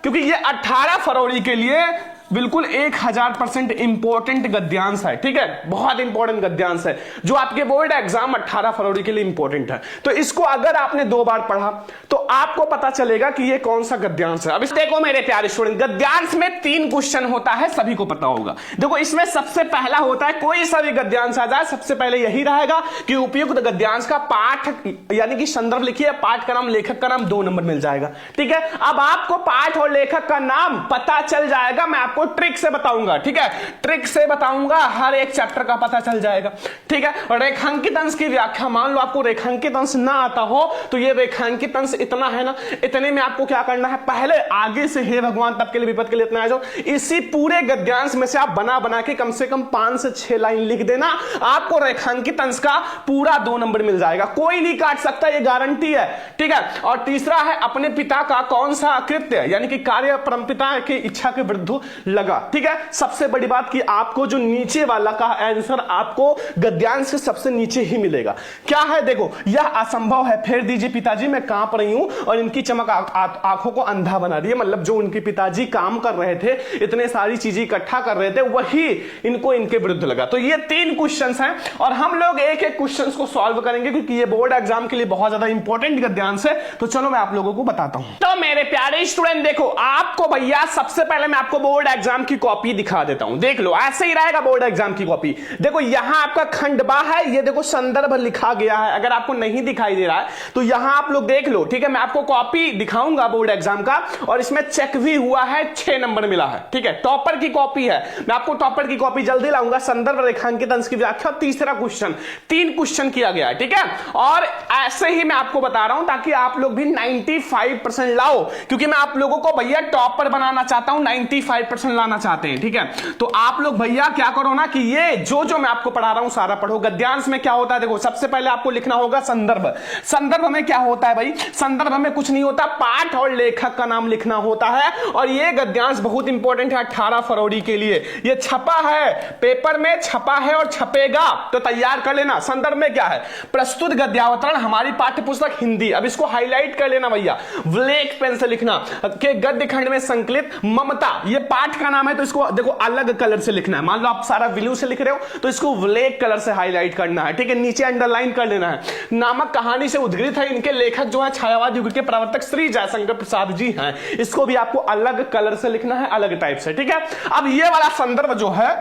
S1: क्योंकि ये 18 फरवरी के लिए बिल्कुल 1000% इंपॉर्टेंट गद्यांश है, ठीक है, बहुत इंपॉर्टेंट गद्यांश है जो आपके बोर्ड एग्जाम 18 फरवरी के लिए इंपॉर्टेंट है। तो इसको अगर आपने 2 बार पढ़ा तो आपको पता चलेगा कि ये कौन सा गद्यांश है। अब इस देखो मेरे प्यारे स्टूडेंट, गद्यांश में 3 क्वेश्चन होता है, सभी को पता होगा। देखो इसमें सबसे पहला होता है, कोई सा भी गद्यांश आ जाए सबसे पहले यही रहेगा कि उपयुक्त गद्यांश का पाठ यानी कि संदर्भ लिखिए, पाठ का नाम, लेखक का नाम, 2 नंबर मिल जाएगा, ठीक है। अब आपको पाठ और लेखक का नाम पता चल जाएगा, मैं को ट्रिक से बताऊंगा, ठीक है, ट्रिक से बताऊंगा, हर एक चैप्टर का पता चल जाएगा, ठीक है। और रेखांकित अंश की व्याख्या, मान लो आपको रेखांकित अंश ना आता हो तो ये रेखांकित अंश इतना है ना, इतने में आपको क्या करना है, पहले आगे से हे भगवान तब के लिए विपद के लिए इतना आ जाओ, इसी पूरे गद्यांश में से आप बना बना के कम से कम 5 से 6 लाइन लिख देना, आपको रेखांकित अंश का पूरा 2 नंबर मिल जाएगा, कोई नहीं काट सकता, ये गारंटी है, ठीक है। और तीसरा है, अपने पिता का कौन सा कृत्य यानी कि कार्य परमपिता की इच्छा के विरुद्ध लगा, ठीक है। सबसे बड़ी बात कि आपको जो नीचे वाला का आंसर आपको गद्यांश से सबसे नीचे ही मिलेगा। क्या है, देखो, यह असंभव है, फेर दीजिए पिताजी, मैं कांप रही हूं और इनकी चमक आंखों को अंधा बना रही है। मतलब जो उनके पिताजी काम कर रहे थे, इतने सारी चीजें इकट्ठा कर रहे थे, वही इनको इनके विरुद्ध लगा। तो ये 3 क्वेश्चंस हैं और हम लोग एक एक क्वेश्चंस को सॉल्व करेंगे क्योंकि ये बोर्ड एग्जाम के लिए बहुत ज्यादा इंपॉर्टेंट गद्यांश है। तो चलो मैं आप लोगों को बताता हूं। तो मेरे प्यारे स्टूडेंट देखो, आपको भैया सबसे पहले मैं आपको बोर्ड एग्जाम की कॉपी दिखा देता हूं, देख लो, ऐसे ही रहेगा बोर्ड एग्जाम की कॉपी। देखो यहां आपका खंडबा है, ये देखो संदर्भ लिखा गया है, अगर आपको नहीं दिखाई दे रहा है तो यहां आप लोग देख लो, ठीक है। मैं आपको कॉपी दिखाऊंगा बोर्ड एग्जाम का और इसमें चेक भी हुआ है, 6 नंबर मिला है, ठीक है, टॉपर की कॉपी है। मैं आपको टॉपर की कॉपी जल्दी लाऊंगा, संदर्भ, रेखांकित अंश की व्याख्या, तीसरा क्वेश्चन, 3 क्वेश्चन किया गया है, ठीक है। और ऐसे ही मैं आपको बता रहा हूं ताकि आप लोग भी 95% लाओ, क्योंकि मैं आप लोगों को भैया टॉपर बनाना चाहता हूं, 95% लाना चाहते हैं, ठीक है। तो आप लोग भैया क्या करो ना कि ये जो मैं आपको पढ़ा रहा हूं सारा पढ़ो। गद्यांश में क्या होता है, देखो सबसे पहले आपको लिखना होगा संदर्भ। संदर्भ में क्या होता है भाई, संदर्भ में कुछ नहीं होता, पाठ और लेखक का नाम लिखना होता है। और ये गद्यांश बहुत इंपॉर्टेंट है 18 फरवरी के लिए, ये छपा है पेपर में, छपा है और छपेगा, तो तैयार कर लेना। संदर्भ में क्या है, प्रस्तुत गद्यावतरण हमारी पाठ्य पुस्तक हिंदी, अब इसको हाईलाइट कर लेना भैया, ब्लैक पेन से लिखना कि गद्य खंड में संकलित ममता, ये पाठ का नाम है, तो इसको देखो अलग कलर से लिखना है। मान लो आप सारा ब्लू से लिख रहे हो तो इसको ब्लैक कलर से हाईलाइट करना है, ठीक है, नीचे अंडरलाइन कर लेना है। नामक कहानी से उद्धृत है, इनके लेखक जो है छायावाद युग के प्रवर्तक श्री जयशंकर प्रसाद जी हैं, इसको भी आपको अलग कलर से लिखना है, अलग टाइप से, ठीक है। अब ये वाला संदर्भ जो है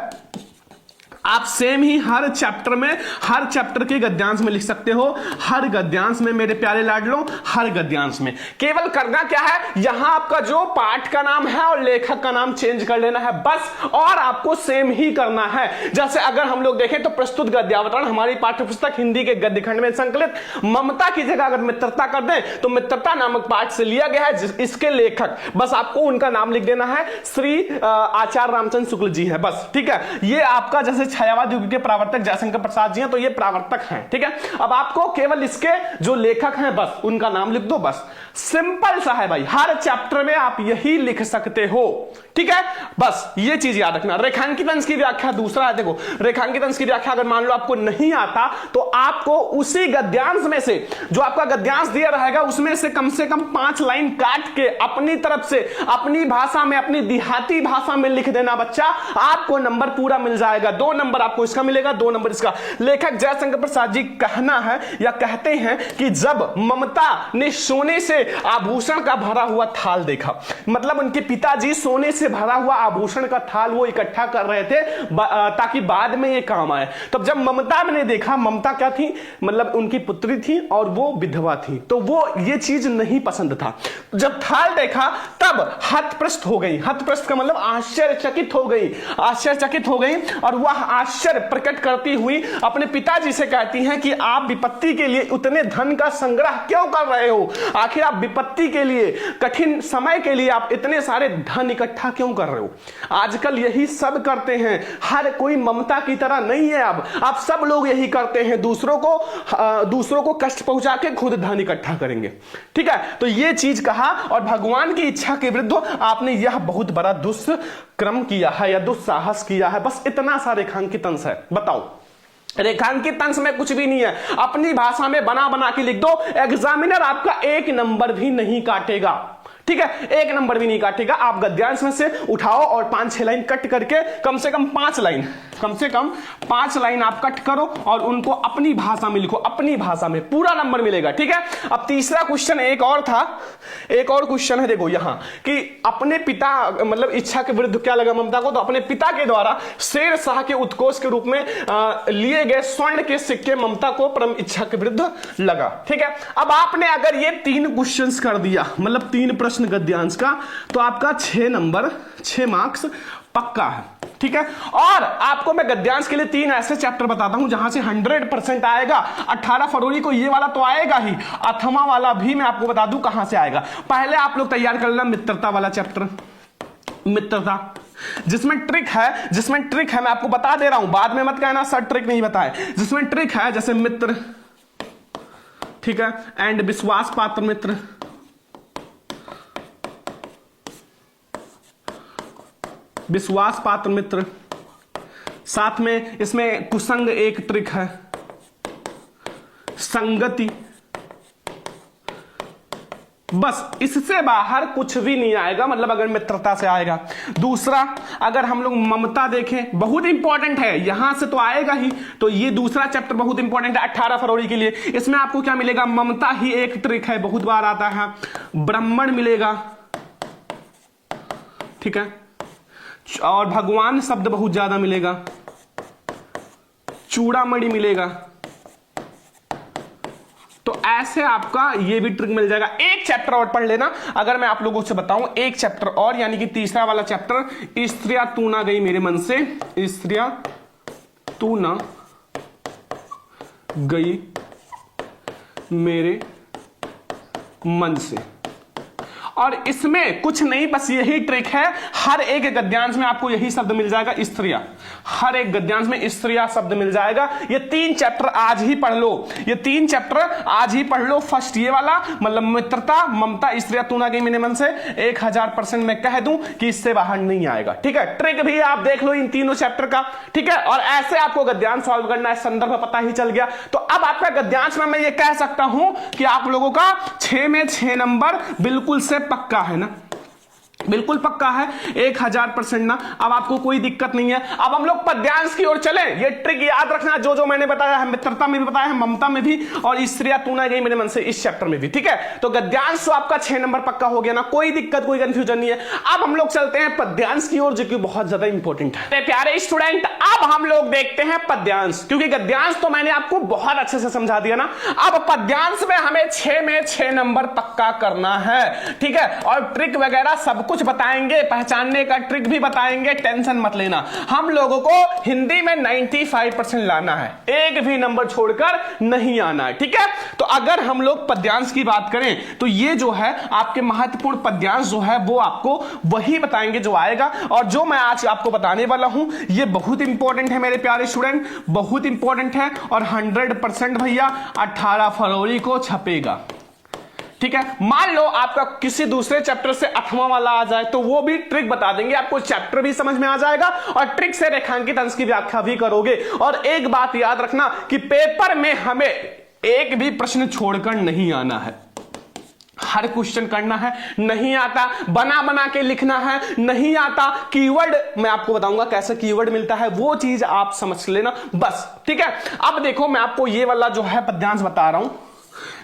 S1: आप सेम ही हर चैप्टर में, हर चैप्टर के गद्यांश में लिख सकते हो, हर गद्यांश में मेरे प्यारे लाडलों, हर गद्यांश में। केवल करना क्या है, यहां आपका जो पाठ का नाम है और लेखक का नाम चेंज कर लेना है बस, और आपको सेम ही करना है। जैसे अगर हम लोग देखें तो प्रस्तुत गद्यावतरण हमारी पाठ्यपुस्तक हिंदी के गद्य खंड में संकलित ममता की जगह अगर मित्रता कर दें तो मित्रता नामक पाठ से लिया गया है, इसके लेखक बस आपको उनका नाम लिख देना है, श्री आचार्य रामचंद्र शुक्ल जी है बस, ठीक है। ये आपका जैसे छायावाद युग के प्रवर्तक जयशंकर प्रसाद जी हैं, तो ये प्रवर्तक हैं। ठीक है, अब आपको केवल इसके जो लेखक हैं बस उनका नाम लिख दो, बस सिंपल सा है भाई, हर चैप्टर में आप यही लिख सकते हो। ठीक है, बस ये चीज याद रखना। रेखांकित अंश की व्याख्या दूसरा है, देखो रेखांकित अंश की व्याख्या अगर मान लो आपको नहीं आता तो आपको उसी गद्यांश में से, जो आपका गद्यांश दिया रहेगा उसमें से कम 5 लाइन काट के अपनी तरफ से अपनी भाषा में, अपनी देहाती भाषा में लिख देना बच्चा, आपको नंबर पूरा मिल जाएगा। 2 नंबर आपको इसका मिलेगा, 2 नंबर इसका। लेखक जयशंकर प्रसाद जी कहना है या कहते हैं कि जब ममता ने सोने से आभूषण का भरा हुआ थाल देखा, मतलब उनके पिताजी सोने से भरा हुआ आभूषण का थाल वो इकट्ठा कर रहे थे ताकि बाद में ये काम आए। तब जब ममता ने देखा, ममता क्या थी, मतलब उनकी पुत्री थी और वो विधवा थी, तो वो ये चीज नहीं पसंद था। जब थाल देखा तब हतप्रस्त हो गई। हतप्रस्त का मतलब आश्चर्यचकित हो गई, आश्चर्यचकित हो गई, और वह आश्चर्य प्रकट करती हुई अपने पिताजी से कहती हैं कि आप विपत्ति के लिए उतने धन का संग्रह क्यों कर रहे हो? आखिर आप विपत्ति के लिए, कठिन समय के लिए आप इतने सारे धन इकट्ठा क्यों कर रहे हो? आजकल यही सब करते हैं, हर कोई ममता की तरह नहीं है। अब आप सब लोग यही करते हैं, दूसरों को कष्ट पहुंचा के खुद धन इकट्ठा करेंगे। ठीक है, तो ये चीज कहा, और भगवान की इच्छा के विरुद्ध आपने यह बहुत बड़ा दुष्कर्म किया है या दुस्साहस किया है। बस इतना सा रेखांकित अंश है। बताओ, रेखांकित अंश में कुछ भी नहीं है, अपनी भाषा में बना बना के लिख दो, एग्जामिनर आपका 1 नंबर भी नहीं काटेगा। ठीक है, 1 नंबर भी नहीं काटेगा। आप गद्यांश में से उठाओ और 5-6 लाइन कट करके कम से कम 5 लाइन आप कट करो और उनको अपनी भाषा में लिखो, अपनी भाषा में, पूरा नंबर मिलेगा। ठीक है, अब तीसरा क्वेश्चन एक और था, एक और क्वेश्चन है देखो यहां कि अपने पिता, मतलब इच्छा के विरुद्ध क्या लगा ममता को, तो अपने पिता के द्वारा शेर शाह के उत्कोच के रूप में लिए गए स्वर्ण के सिक्के ममता को परम इच्छा के विरुद्ध लगा। ठीक है, अब आपने अगर ये 3 क्वेश्चंस कर दिया, मतलब 3 प्रश्न गद्यांश का, तो आपका 6 नंबर, 6 मार्क्स पक्का है। ठीक है, और आपको मैं गद्यांश के लिए 3 ऐसे चैप्टर बताता हूं जहां से 100% आएगा। 18 फरवरी को ये वाला तो आएगा ही, अथमा वाला भी मैं आपको बता दूं कहां से आएगा। पहले आप लोग तैयार कर लेना मित्रता वाला चैप्टर, मित्रता, जिसमें ट्रिक है, मैं आपको बता दे रहा हूं, बाद में मत कहना सर ट्रिक नहीं बताए। जिसमें ट्रिक है, जैसे मित्र, ठीक है, एंड विश्वास पात्र मित्र, विश्वास पात्र मित्र, साथ में इसमें कुसंग एक ट्रिक है, संगति, बस इससे बाहर कुछ भी नहीं आएगा, मतलब अगर मित्रता से आएगा। दूसरा, अगर हम लोग ममता देखें, बहुत इंपॉर्टेंट है, यहां से तो आएगा ही, तो ये दूसरा चैप्टर बहुत इंपॉर्टेंट है 18 फरवरी के लिए। इसमें आपको क्या मिलेगा, ममता ही एक ट्रिक है, बहुत बार आता है, ब्राह्मण मिलेगा, ठीक है, और भगवान शब्द बहुत ज्यादा मिलेगा, चूड़ामणि मिलेगा। तो ऐसे आपका ये भी ट्रिक मिल जाएगा। एक चैप्टर और पढ़ लेना, अगर मैं आप लोगों से बताऊं एक चैप्टर और, यानी कि तीसरा वाला चैप्टर, स्त्रियां तू ना गई मेरे मन से, स्त्रियां तू ना गई मेरे मन से। और इसमें कुछ नहीं, बस यही ट्रिक है, हर एक गद्यांश में आपको यही शब्द मिल जाएगा, स्त्रियां, हर एक गद्यांश में स्त्रियां शब्द मिल जाएगा। ये 3 चैप्टर आज ही पढ़ लो, ये 3 चैप्टर आज ही पढ़ लो। फर्स्ट ये वाला, मतलब मित्रता, ममता, स्त्रियां तू ना गई मेरे मन से, 1000% मैं कह दूं कि इससे बाहर नहीं आएगा। ठीक है, ट्रिक भी आप देख लो इन तीनों चैप्टर का। ठीक है, और ऐसे आपको गद्यांश सॉल्व करना है, संदर्भ पता ही चल गया। तो अब आपका गद्यांश में मैं ये कह सकता हूं कि आप लोगों का 6 में 6 नंबर बिल्कुल से पक्का है ना, बिल्कुल पक्का है, 1000% ना। अब आपको कोई दिक्कत नहीं है। अब हम लोग पद्यांश की ओर चले। ये ट्रिक याद रखना, जो जो मैंने बताया है, मित्रता में भी बताया है, ममता में भी, और स्त्रियां तू ना गई मेरे मन से इस चैप्टर में भी। ठीक है, तो गद्यांश तो आपका 6 नंबर पक्का हो गया ना, कोई दिक्कत, कोई कंफ्यूजन नहीं है। अब हम लोग चलते हैं पद्यांश की ओर, जो कि बहुत ज्यादा इंपॉर्टेंट है। प्यारे स्टूडेंट, अब हम लोग देखते हैं पद्यांश, क्योंकि गद्यांश तो मैंने आपको बहुत अच्छे से समझा दिया ना। अब पद्यांश में हमें 6 में 6 नंबर पक्का करना है। ठीक है, और ट्रिक वगैरह सब सब कुछ बताएंगे, पहचानने का ट्रिक भी बताएंगे, टेंशन मत लेना। हम लोगों को हिंदी में 95% लाना है, एक भी नंबर छोड़कर नहीं आना है, ठीक है। तो अगर हम लोग पद्यांश की बात करें तो ये जो है आपके महत्वपूर्ण पद्यांश जो है वो आपको वही बताएंगे जो आएगा। और जो मैं आज आपको बताने वाला हूं ये बहुत इंपॉर्टेंट है मेरे प्यारे स्टूडेंट, बहुत इंपॉर्टेंट है और 100% भैया 18 फरवरी को छपेगा, ठीक है। मान लो आपका किसी दूसरे चैप्टर से 8वां वाला आ जाए तो वो भी ट्रिक बता देंगे, आपको चैप्टर भी समझ में आ जाएगा और ट्रिक से रेखांकित अंश की व्याख्या भी करोगे। और एक बात याद रखना कि पेपर में हमें एक भी प्रश्न छोड़कर नहीं आना है, हर क्वेश्चन करना है। नहीं आता बना बना के लिखना है, नहीं आता कीवर्ड मैं आपको बताऊंगा कैसे कीवर्ड मिलता है, वो चीज आप समझ लेना बस, ठीक है। अब देखो मैं आपको ये वाला जो है पद्यांश बता रहा हूं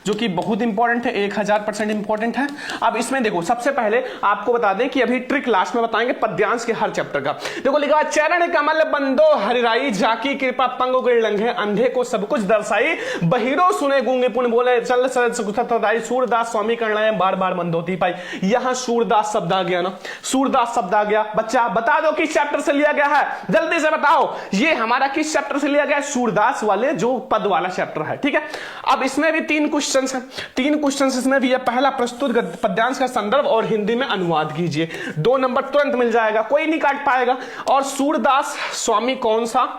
S1: जो कि बहुत इंपॉर्टेंट है, 1000% इंपॉर्टेंट है। अब इसमें देखो सबसे पहले आपको बता दें कि अभी ट्रिक लास्ट में बताएंगे पद्यांश के हर चैप्टर का। देखो लिखा चरण कमल बंदो हरिराई जाकी कृपा पंगो गिर लंघे अंधे को सब कुछ दर्शाई बहिरो सुने गूंगे पुण्य बोले चल सूरदास स्वामी करना बार बार मंदोती पाई। यहां सूरदास शब्द आ गया ना, सूरदास शब्द आ गया। बच्चा बता दो किस चैप्टर से लिया गया है, जल्दी से बताओ ये हमारा किस चैप्टर से लिया गया है, सूरदास वाले जो पद वाला चैप्टर है, ठीक है। अब इसमें भी 3 क्वेश्चन है, 3 क्वेश्चन इसमें भी है। पहला प्रस्तुत पद्यांश का संदर्भ और हिंदी में अनुवाद कीजिए, 2 नंबर तुरंत मिल जाएगा, कोई नहीं काट पाएगा। और सूरदास स्वामी कौन सा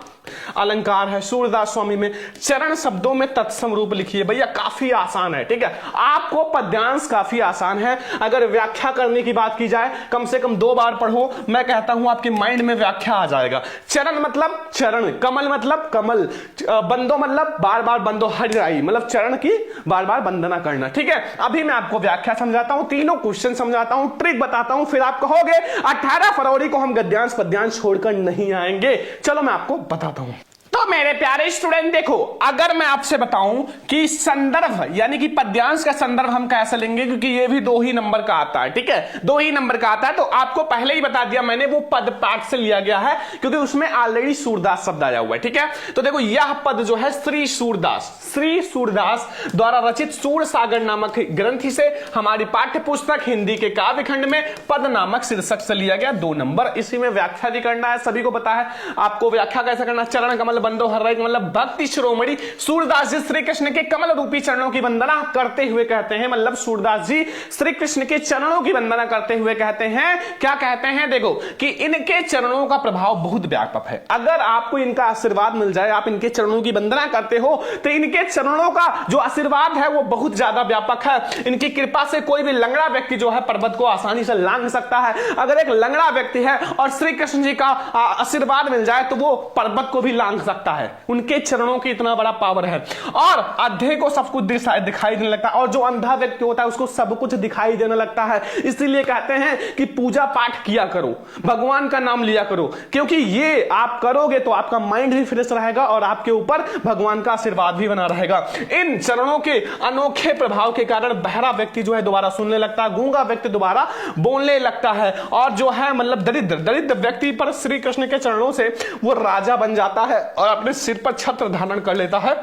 S1: अलंकार है, सूरदास स्वामी में चरण शब्दों में तत्सम रूप लिखिए। भैया काफी आसान है, ठीक है। आपको पद्यांश काफी आसान है, अगर व्याख्या करने की बात की जाए कम से कम 2 बार पढ़ो, मैं कहता हूं आपके माइंड में व्याख्या आ जाएगा। चरण मतलब चरण, कमल मतलब कमल, बंदो मतलब बार बार बंदो, हरिराई मतलब चरण की बार बार वंदना करना, ठीक है। अभी मैं आपको व्याख्या समझाता हूं, तीनों क्वेश्चन समझाता हूं, ट्रिक बताता हूं, फिर आप कहोगे 18 फरवरी को हम गद्यांश पद्यांश छोड़कर नहीं आएंगे। चलो मैं आपको बताता हूं। तो मेरे प्यारे स्टूडेंट देखो, अगर मैं आपसे बताऊं कि संदर्भ यानी कि पद्यांश का संदर्भ हम कैसे लेंगे, क्योंकि ये भी 2 ही नंबर का आता है, ठीक है, 2 ही नंबर का आता है। तो आपको पहले ही बता दिया मैंने, वो पद पाठ से लिया गया है क्योंकि उसमें ऑलरेडी सूरदास शब्द आया हुआ है, ठीक है। तो देखो यह पद जो है श्री सूरदास द्वारा रचित सूर सागर नामक ग्रंथ से हमारी पाठ्य पुस्तक हिंदी के काव्य खंड में पद नामक शीर्षक से लिया गया, 2 नंबर। इसी में व्याख्या भी करना है, सभी को पता है आपको व्याख्या कैसे करना। चरण कमल बंदो हरिराई मतलब भक्ति शिरोमणि सूरदास जी श्री कृष्ण के कमल रूपी चरणों की वंदना करते हुए कहते हैं, मतलब सूरदास जी श्री कृष्ण के चरणों की वंदना करते हुए कहते हैं, क्या कहते हैं, देखो कि इनके चरणों का प्रभाव बहुत व्यापक है। अगर आपको इनका आशीर्वाद मिल जाए, आप इनके चरणों की वंदना करते हो तो इनके चरणों का जो आशीर्वाद है वो बहुत ज्यादा व्यापक है। इनकी कृपा से कोई भी लंगड़ा व्यक्ति जो है पर्वत को आसानी से लांघ सकता है। अगर एक लंगड़ा व्यक्ति है और श्री कृष्ण जी का आशीर्वाद मिल जाए तो वो पर्वत को भी लांघ सकता है, उनके चरणों की इतना बड़ा पावर है। और अंधे को सब कुछ दिखाई देने लगता है, और जो अंधा व्यक्ति होता है उसको सब कुछ दिखाई देने लगता है। इसीलिए कहते हैं कि पूजा पाठ किया करो, भगवान का नाम लिया करो, क्योंकि ये आप करोगे तो आपका माइंड भी फ्रेश रहेगा और आपके ऊपर भगवान का आशीर्वाद भी बना रहेगा। इन चरणों के अनोखे प्रभाव के कारण बहरा व्यक्ति जो है दोबारा सुनने लगता है, गूंगा व्यक्ति दोबारा बोलने लगता है, और जो है मतलब दरिद्र व्यक्ति पर श्री कृष्ण के चरणों से वो राजा बन जाता है और अपने सिर पर छत्र धारण कर लेता है।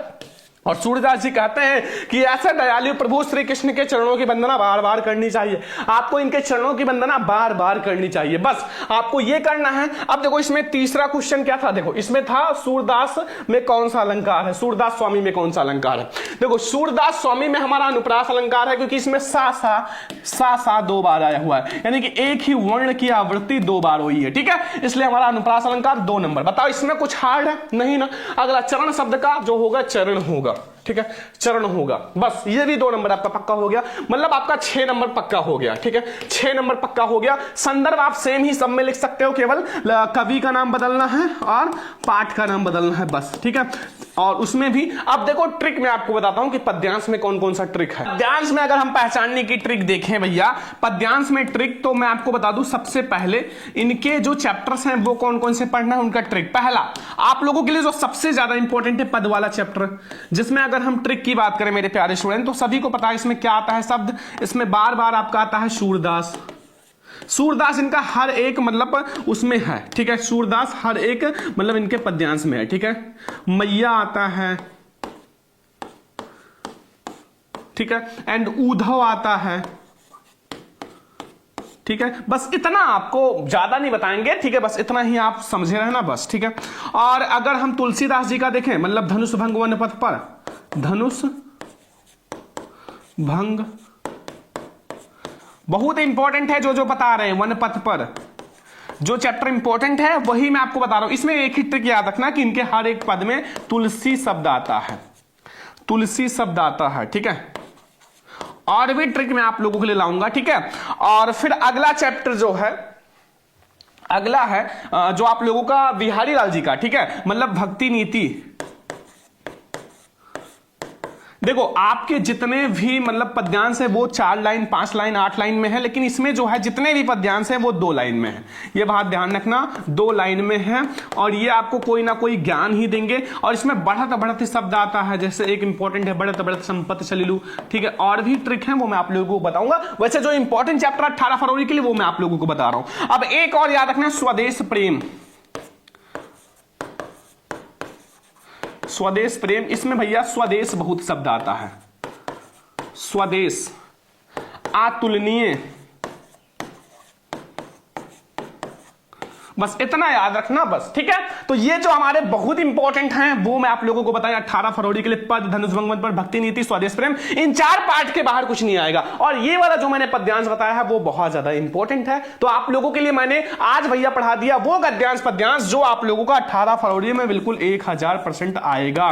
S1: और सूरदास जी कहते हैं कि ऐसे दयालु प्रभु श्री कृष्ण के चरणों की वंदना बार बार करनी चाहिए, आपको इनके चरणों की वंदना बार बार करनी चाहिए, बस आपको ये करना है। अब देखो इसमें तीसरा क्वेश्चन क्या था, देखो इसमें था सूरदास में कौन सा अलंकार है, सूरदास स्वामी में कौन सा अलंकार है। देखो सूरदास स्वामी में हमारा अनुप्रास अलंकार है, क्योंकि इसमें सा 2 बार आया हुआ है, यानी कि एक ही वर्ण की आवृत्ति 2 बार हुई है, ठीक है, इसलिए हमारा अनुप्रास अलंकार 2 नंबर। बताओ इसमें कुछ हार्ड है नहीं ना। अगला चरण शब्द का जो होगा चरण होगा, ठीक है, चरण होगा, बस ये भी 2 नंबर आपका पक्का हो गया, मतलब आपका 6 नंबर पक्का हो गया, ठीक है, 6 नंबर पक्का हो गया। संदर्भ आप सेम ही सब में लिख सकते हो, केवल कवि का नाम बदलना है और पाठ का नाम बदलना है, बस, ठीक है। और उसमें भी अब देखो ट्रिक मैं आपको बताता हूं कि पद्यांश में कौन कौन सा ट्रिक है। पद्यांश में अगर हम पहचानने की ट्रिक देखें भैया, पद्यांश में ट्रिक तो मैं आपको बता दूं, सबसे पहले इनके जो चैप्टर्स हैं वो कौन कौन से पढ़ना है उनका ट्रिक। पहला आप लोगों के लिए जो सबसे ज्यादा इंपॉर्टेंट है पद वाला चैप्टर, जिसमें अगर हम ट्रिक की बात करें मेरे प्यारे स्टूडेंट तो सभी को पता है इसमें क्या आता है शब्द, इसमें बार बार आपका आता है सूरदास। सूरदास इनका हर एक मतलब उसमें है, ठीक है, सूरदास हर एक मतलब इनके पद्यांश में है, ठीक है। मैया आता है, ठीक है, एंड उद्धव आता है, ठीक है, बस इतना आपको ज्यादा नहीं बताएंगे, ठीक है, बस इतना ही आप समझे रहना बस, ठीक है। और अगर हम तुलसीदास जी का देखें, मतलब धनुष भंग वन पथ पर, धनुष भंग बहुत इंपॉर्टेंट है, जो बता रहे हैं वन पथ पर जो चैप्टर इंपॉर्टेंट है वही मैं आपको बता रहा हूं। इसमें एक ही ट्रिक याद रखना कि इनके हर एक पद में तुलसी शब्द आता है, तुलसी शब्द आता है, ठीक है। और भी ट्रिक मैं आप लोगों के लिए लाऊंगा, ठीक है। और फिर अगला चैप्टर जो है, अगला है जो आप लोगों का बिहारी लाल जी का, ठीक है, मतलब भक्ति नीति। देखो आपके जितने भी मतलब पद्यांश है वो 4 लाइन 5 लाइन 8 लाइन में है, लेकिन इसमें जो है जितने भी पद्यांश है वो 2 लाइन में है। ये बात ध्यान रखना, 2 लाइन में है और ये आपको कोई ना कोई ज्ञान ही देंगे। और इसमें बढ़त बढ़त शब्द आता है, जैसे एक इंपॉर्टेंट है बढ़त बढ़त संपत्ति चलिलू, ठीक है। और भी ट्रिक है वो मैं आप लोगों को बताऊंगा। वैसे जो इंपॉर्टेंट चैप्टर 18 फरवरी के लिए वो मैं आप लोगों को बता रहा हूं। अब एक और याद रखना, स्वदेश प्रेम, स्वदेश प्रेम, इसमें भैया स्वदेश बहुत शब्द आता है, स्वदेश, अतुलनीय, बस इतना याद रखना बस, ठीक है। तो ये जो हमारे बहुत इंपॉर्टेंट हैं वो मैं आप लोगों को बताया 18 फरवरी के लिए, पद, धनुष भंग पर, भक्ति नीति, स्वदेश प्रेम, इन 4 पार्ट के बाहर कुछ नहीं आएगा। और ये वाला जो मैंने पद्यांश बताया है वो बहुत ज्यादा इंपॉर्टेंट है, तो आप लोगों के लिए मैंने आज भैया पढ़ा दिया वो गद्यांश पद्यांश जो आप लोगों का 18 फरवरी में बिल्कुल 1000% आएगा।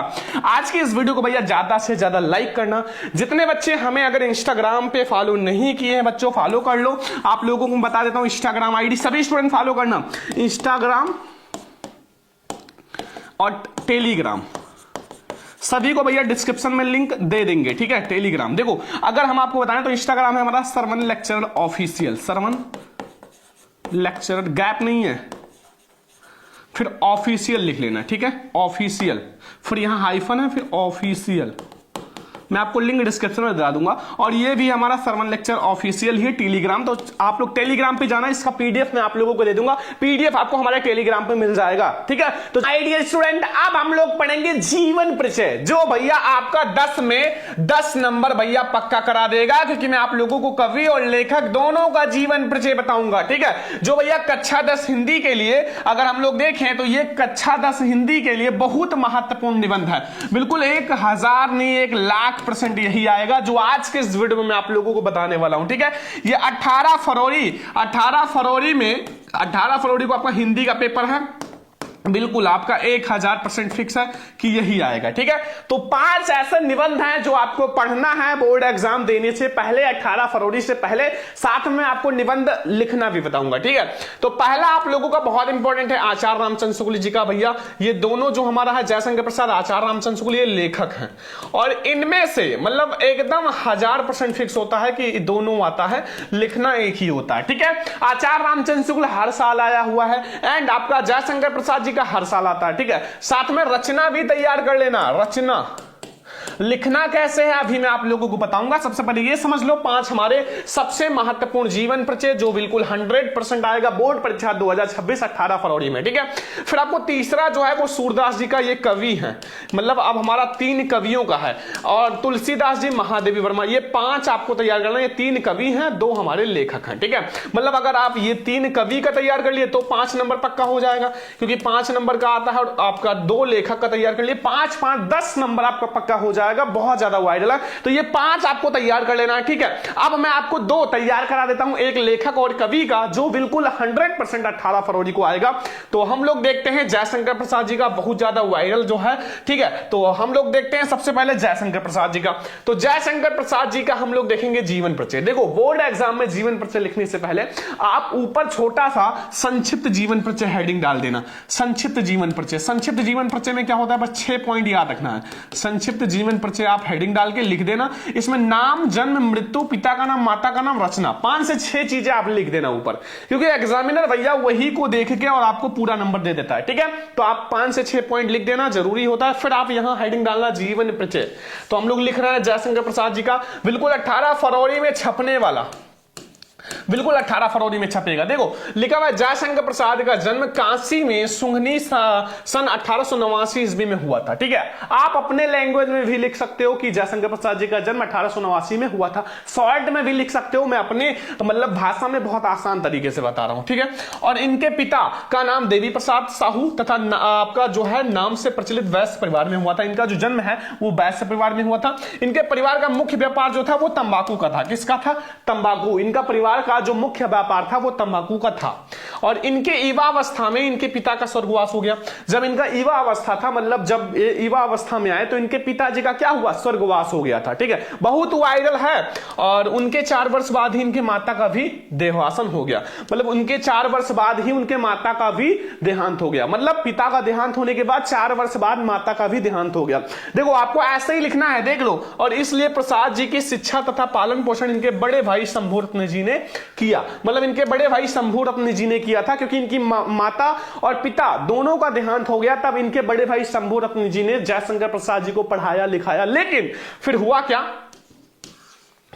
S1: आज की इस वीडियो को भैया ज्यादा से ज्यादा लाइक करना। जितने बच्चे हमें अगर इंस्टाग्राम पे फॉलो नहीं किए हैं बच्चों, फॉलो कर लो। आप लोगों को बता देता हूं इंस्टाग्राम आईडी सभी स्टूडेंट फॉलो करना, इंस्टाग्राम और टेलीग्राम सभी को भैया डिस्क्रिप्शन में लिंक दे देंगे, ठीक है। टेलीग्राम देखो, अगर हम आपको बताएं तो इंस्टाग्राम है हमारा Sarvan lecturer official, Sarvan lecturer, gap नहीं है, फिर ऑफिशियल लिख लेना, ठीक है, ऑफिशियल, फिर यहां हाइफन है, फिर ऑफिशियल, मैं आपको लिंक डिस्क्रिप्शन में बता दूंगा। और ये भी हमारा सरवन लेक्चर ऑफिशियल ही टेलीग्राम, तो आप लोग टेलीग्राम पे जाना, इसका पीडीएफ मैं आप लोगों को दे दूंगा, पीडीएफ आपको हमारे टेलीग्राम पे मिल जाएगा, ठीक है। तो आइडियल स्टूडेंट, अब हम लोग पढ़ेंगे जीवन परिचय, जो भैया आपका 10 में 10 नंबर भैया पक्का करा देगा, क्योंकि मैं आप लोगों को कवि और लेखक दोनों का जीवन परिचय बताऊंगा, ठीक है। जो भैया कक्षा 10 हिंदी के लिए अगर हम लोग देखें तो ये कक्षा 10 हिंदी के लिए बहुत महत्वपूर्ण निबंध है, बिल्कुल 1000 नहीं 1,00,000% यही आएगा जो आज के इस वीडियो में मैं आप लोगों को बताने वाला हूं, ठीक है। ये 18 फरवरी को आपका हिंदी का पेपर है, बिल्कुल आपका 1000% फिक्स है कि यही आएगा, ठीक है। तो 5 ऐसे निबंध हैं जो आपको पढ़ना है बोर्ड एग्जाम देने से पहले, 18 फरवरी से पहले, साथ में आपको निबंध लिखना भी बताऊंगा, ठीक है। तो पहला आप लोगों का बहुत इंपॉर्टेंट है आचार्य रामचंद्र शुक्ल जी का, भैया ये दोनों जो हमारा है जयशंकर प्रसाद, आचार्य रामचंद्र शुक्ल, ये लेखक हैं। और इनमें से मतलब एकदम 1000% फिक्स होता है कि दोनों आता है, लिखना एक ही होता है, ठीक है। आचार्य रामचंद्र शुक्ल हर साल आया हुआ है, एंड आपका जयशंकर प्रसाद जी का हर साल आता है, ठीक है। साथ में रचना भी तैयार कर लेना, रचना लिखना कैसे है अभी मैं आप लोगों को बताऊंगा। सबसे पहले ये समझ लो 5 हमारे सबसे महत्वपूर्ण जीवन परिचय जो बिल्कुल 100% आएगा बोर्ड परीक्षा 2026 18 फरवरी में, ठीक है। फिर आपको तीसरा जो है वो सूरदास जी का, ये कवि है, मतलब अब हमारा 3 कवियों का है, और तुलसीदास जी, महादेवी वर्मा, ये 5 आपको तैयार करना। ये 3 कवि हैं, 2 हमारे लेखक हैं, ठीक है। मतलब अगर आप ये 3 कवि का तैयार कर लिए तो 5 नंबर पक्का हो जाएगा, क्योंकि 5 नंबर का आता है, और आपका 2 लेखक का तैयार कर लिए 5 5 10 नंबर आपका पक्का हो जाएगा, बहुत ज्यादा वाइडल है। तो ये 5 आपको तैयार कर लेना है, ठीक है। अब मैं आपको 2 तैयार करा देता हूं, एक लेखक और कवि का, जो बिल्कुल 100% 18 फरवरी को आएगा। तो हम लोग देखते हैं जयशंकर प्रसाद जी का, बहुत ज्यादा वायरल जो है, ठीक है। तो हम लोग देखते हैं सबसे पहले जयशंकर प्रसाद जी का। तो जयशंकर प्रसाद जी का हम लोग देखेंगे जीवन परिचय। देखो बोर्ड एग्जाम में जीवन परिचय लिखने से पहले आप ऊपर छोटा सा संक्षिप्त जीवन परिचय हेडिंग डाल देना, संक्षिप्त जीवन परिचय। संक्षिप्त जीवन परिचय में क्या होता है, बस 6 पॉइंट याद रखना है। संक्षिप्त जीवन परिचय आप हेडिंग डाल के लिख देना, इसमें नाम, जन्म, मृत्यु, पिता का नाम, माता का नाम, रचना, 5 से 6 चीजें आप लिख देना ऊपर, क्योंकि एग्जामिनर भैया वही को देख के और आपको पूरा नंबर दे देता है, ठीक है। तो आप 5 से 6 पॉइंट लिख देना जरूरी होता है। फिर आप यहां हेडिंग डालना जीवन परिचय। तो हम लोग लिख रहे हैं जयशंकर प्रसाद जी का, बिल्कुल 18 फरवरी में छपने वाला बिल्कुल 18 फरवरी में छपेगा। देखो लिखा हुआ है जयशंकर प्रसाद का जन्म काशी में सुंगनी सन 1889 ईस्वी में हुआ था। ठीक है, आप अपने लैंग्वेज में भी लिख सकते हो कि जयशंकर प्रसाद जी का जन्म 1889 में हुआ था, शॉर्ट में भी लिख सकते हो, मैं अपने मतलब भाषा में बहुत आसान तरीके से बता रहा हूं। ठीक है, और इनके पिता का नाम देवी प्रसाद साहू तथा आपका जो है नाम से प्रचलित वैश्य परिवार में हुआ था। इनका जो जन्म है वो वैश्य परिवार में हुआ था। इनके परिवार का मुख्य व्यापार जो था वो तंबाकू का था। किसका था? तंबाकू। इनका परिवार का जो मुख्य व्यापार था वो तंबाकू का था। और इनके युवा अवस्था में इनके पिता का स्वर्गवास हो गया। जब इनका युवा अवस्था था, मतलब जब युवा अवस्था में आए तो इनके पिताजी का क्या हुआ? स्वर्गवास हो गया था। ठीक है, बहुत वायरल है। और उनके 4 वर्ष बाद ही इनके माता का भी देहांत हो गया। मतलब उनके 4 वर्ष बाद ही उनके माता का भी देहांत हो गया। मतलब पिता का देहांत होने के बाद 4 वर्ष बाद माता का भी देहांत हो गया। देखो आपको ऐसे ही लिखना है, देख लो। और इसलिए प्रसाद जी की शिक्षा तथा पालन पोषण इनके बड़े भाई शंभूरत्न जी ने किया। मतलब इनके बड़े भाई शंभूरत्न जी ने किया था, क्योंकि इनकी माता और पिता दोनों का देहांत हो गया। तब इनके बड़े भाई शंभूरत्न जी ने जयशंकर प्रसाद जी को पढ़ाया लिखाया। लेकिन फिर हुआ क्या?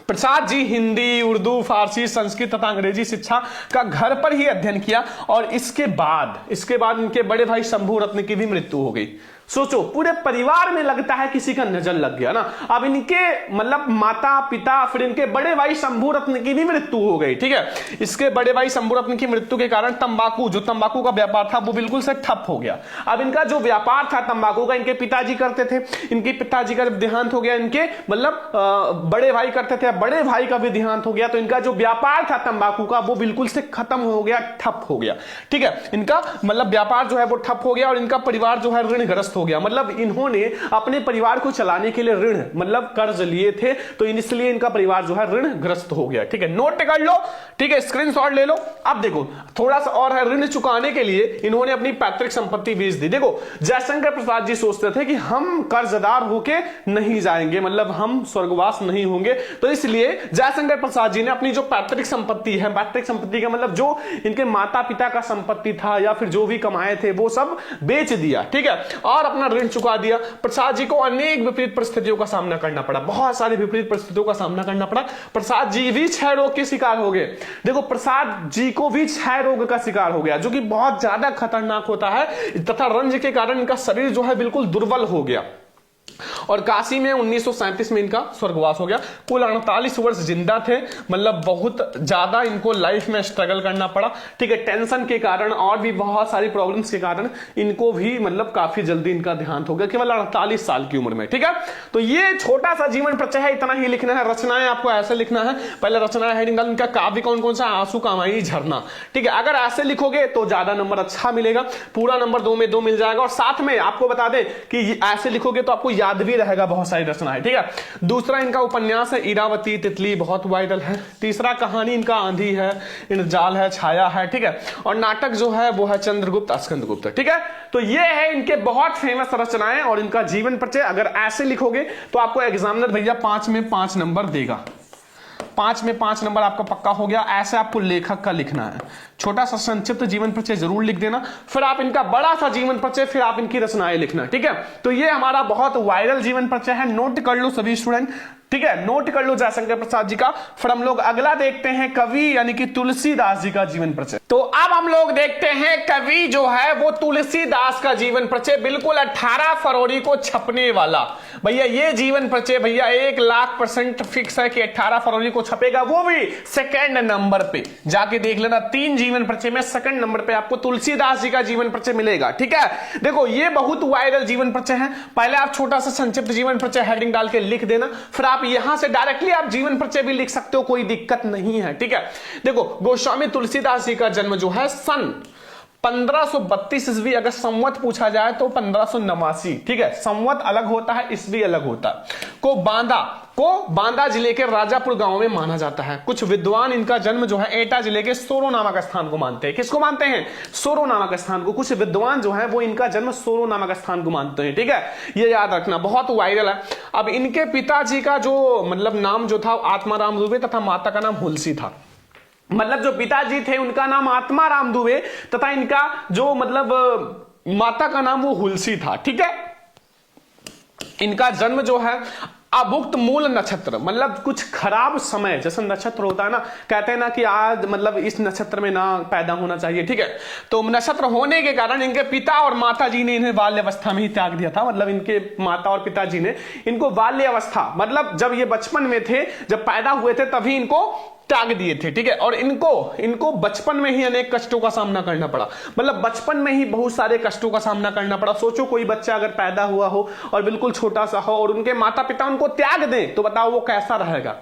S1: प्रसाद जी हिंदी, उर्दू, फारसी, संस्कृत तथा अंग्रेजी शिक्षा का घर पर ही अध्ययन किया। और इसके बाद इनके बड़े भाई शंभूरत्न की भी मृत्यु हो गई। सोचो, पूरे परिवार में लगता है किसी का नजर लग गया ना। अब इनके मतलब माता पिता, फिर इनके बड़े भाई शंभूरत्न की भी मृत्यु हो गई। ठीक है, इसके बड़े भाई शंभूरत्न की मृत्यु के कारण तंबाकू का व्यापार था वो बिल्कुल से ठप हो गया। अब इनका जो व्यापार था तंबाकू का, इनके पिताजी करते थे। इनके पिताजी का जब देहांत हो गया, इनके मतलब बड़े भाई करते थे, बड़े भाई का भी देहांत हो गया, तो इनका जो व्यापार था तंबाकू का वो बिल्कुल से खत्म हो गया, ठप हो गया। ठीक है, इनका मतलब व्यापार जो है वो ठप हो गया और इनका परिवार जो है ऋणग्रस्त हो गया। मतलब इन्होंने अपने परिवार को चलाने के लिए ऋण मतलब कर्ज लिए थे, तो इसलिए इनका परिवार जो है ऋणग्रस्त हो गया। ठीक है, नोट कर लो। ठीक है, स्क्रीनशॉट ले लो। अब देखो थोड़ा सा और है, ऋण चुकाने के लिए इन्होंने अपनी पैतृक संपत्ति बेच दी। देखो जयशंकर प्रसाद जी सोचते थे कि हम कर्जदार होके नहीं जाएंगे, मतलब हम स्वर्गवास नहीं होंगे, तो इसलिए जयशंकर प्रसाद जी ने अपनी जो पैतृक संपत्ति है, पैतृक संपत्ति का मतलब जो इनके माता पिता का संपत्ति था या फिर जो भी कमाए थे वो सब बेच दिया। ठीक है, और अपना ऋण चुका दिया। प्रसाद जी को अनेक विपरीत परिस्थितियों का सामना करना पड़ा, बहुत सारी विपरीत परिस्थितियों का सामना करना पड़ा। प्रसाद जी भी क्षय रोग के शिकार हो गए। देखो प्रसाद जी को भी क्षय रोग का शिकार हो गया, जो कि बहुत ज्यादा खतरनाक होता है, तथा रंज के कारण इनका शरीर जो है बिल्कुल दुर्बल हो गया। और काशी में 1937 में इनका स्वर्गवास हो गया। कुल 48 वर्ष जिंदा थे। मतलब बहुत ज्यादा इनको लाइफ में स्ट्रगल करना पड़ा। ठीक है, टेंशन के कारण और भी बहुत सारी प्रॉब्लम्स के कारण इनको भी मतलब काफी जल्दी इनका देहांत हो गया, केवल 48 साल की उम्र में। ठीक है, तो ये छोटा सा जीवन परिचय है, इतना ही लिखना है। रचनाएं आपको ऐसे लिखना है, पहले रचनाएं हेडिंग डाल, इनका काव्य कौन कौन सा? आंसू कामाई झरना। ठीक है, अगर ऐसे लिखोगे तो ज्यादा नंबर अच्छा मिलेगा, पूरा नंबर 2 में 2 मिल जाएगा। और साथ में आपको बता दें कि ऐसे लिखोगे तो आपको याद भी रहेगा बहुत सारी रचना है। ठीक है, दूसरा इनका उपन्यास है इरावती तितली, बहुत वायरल है। तीसरा कहानी इनका आंधी है, इंद्रजाल है, छाया है। ठीक है, और नाटक जो है वो है चंद्रगुप्त स्कंदगुप्त। ठीक है, तो ये है इनके बहुत फेमस रचनाएं और इनका जीवन परिचय। अगर ऐसे लिखोगे तो आपको एग्जामिनर भैया 5 में 5 नंबर देगा। 5 में 5 नंबर आपका पक्का हो गया। ऐसे आपको लेखक का लिखना है, छोटा सा संक्षिप्त जीवन परिचय जरूर लिख देना, फिर आप इनका बड़ा सा जीवन परिचय, फिर आप इनकी रचनाएं लिखना। ठीक है, तो ये हमारा बहुत वायरल जीवन परिचय है, नोट कर लो सभी स्टूडेंट। ठीक है, नोट कर लो जयशंकर प्रसाद जी का। फिर हम लोग अगला देखते हैं कवि यानी कि तुलसीदास जी का जीवन परिचय। तो अब हम लोग देखते हैं कवि जो है वो तुलसीदास का जीवन परिचय, बिल्कुल 18 फरवरी को छपने वाला। भैया ये जीवन परिचय भैया 1,00,000% फिक्स है कि 18 फरवरी को छपेगा, वो भी सेकंड नंबर पे। जाके देख लेना, 3 जीवन परिचय में सेकंड नंबर पे आपको तुलसीदास जी का जीवन परिचय मिलेगा। ठीक है, देखो ये बहुत वायरल जीवन परिचय है। पहले आप छोटा सा संक्षिप्त जीवन परिचय हेडिंग डाल के लिख देना, फिर आप यहां से डायरेक्टली आप जीवन परिचय भी लिख सकते हो, कोई दिक्कत नहीं है। ठीक है, देखो गोस्वामी तुलसीदास जी का जन्म जो है सन 1532 ईस्वी, अगर संवत पूछा जाए तो 1589। ठीक है, संवत अलग होता है, ईस्वी अलग होता है। को बांदा जिले के राजापुर गांव में माना जाता है। कुछ विद्वान इनका जन्म जो है एटा जिले के सोरो नामक स्थान को मानते हैं। किसको मानते हैं? सोरो नामक स्थान को। कुछ विद्वान जो है वो इनका जन्म सोरो नामक स्थान को मानते हैं। ठीक है, ये याद रखना, बहुत वायरल है। अब इनके पिताजी का जो मतलब नाम जो था आत्माराम दुबे तथा माता का नाम हुलसी था। मतलब जो पिताजी थे उनका नाम आत्माराम दुबे तथा इनका जो मतलब माता का नाम वो हुलसी था। ठीक है, इनका जन्म जो है अभुक्त मूल नक्षत्र मतलब कुछ खराब समय, जैसे नक्षत्र होता है ना, कहते हैं ना कि आज मतलब इस नक्षत्र में ना पैदा होना चाहिए, ठीक है। तो नक्षत्र होने के कारण इनके पिता और माता जी ने इन्हें बाल्य अवस्था में ही त्याग दिया था। मतलब इनके माता और पिताजी ने इनको बाल्य अवस्था मतलब जब ये बचपन में थे, जब पैदा हुए थे तभी इनको त्याग दिए थे, ठीक है। और इनको बचपन में ही अनेक कष्टों का सामना करना पड़ा, मतलब बचपन में ही बहुत सारे कष्टों का सामना करना पड़ा। सोचो कोई बच्चा अगर पैदा हुआ हो और बिल्कुल छोटा सा हो और उनके माता पिता उनको त्याग दें तो बताओ वो कैसा रहेगा,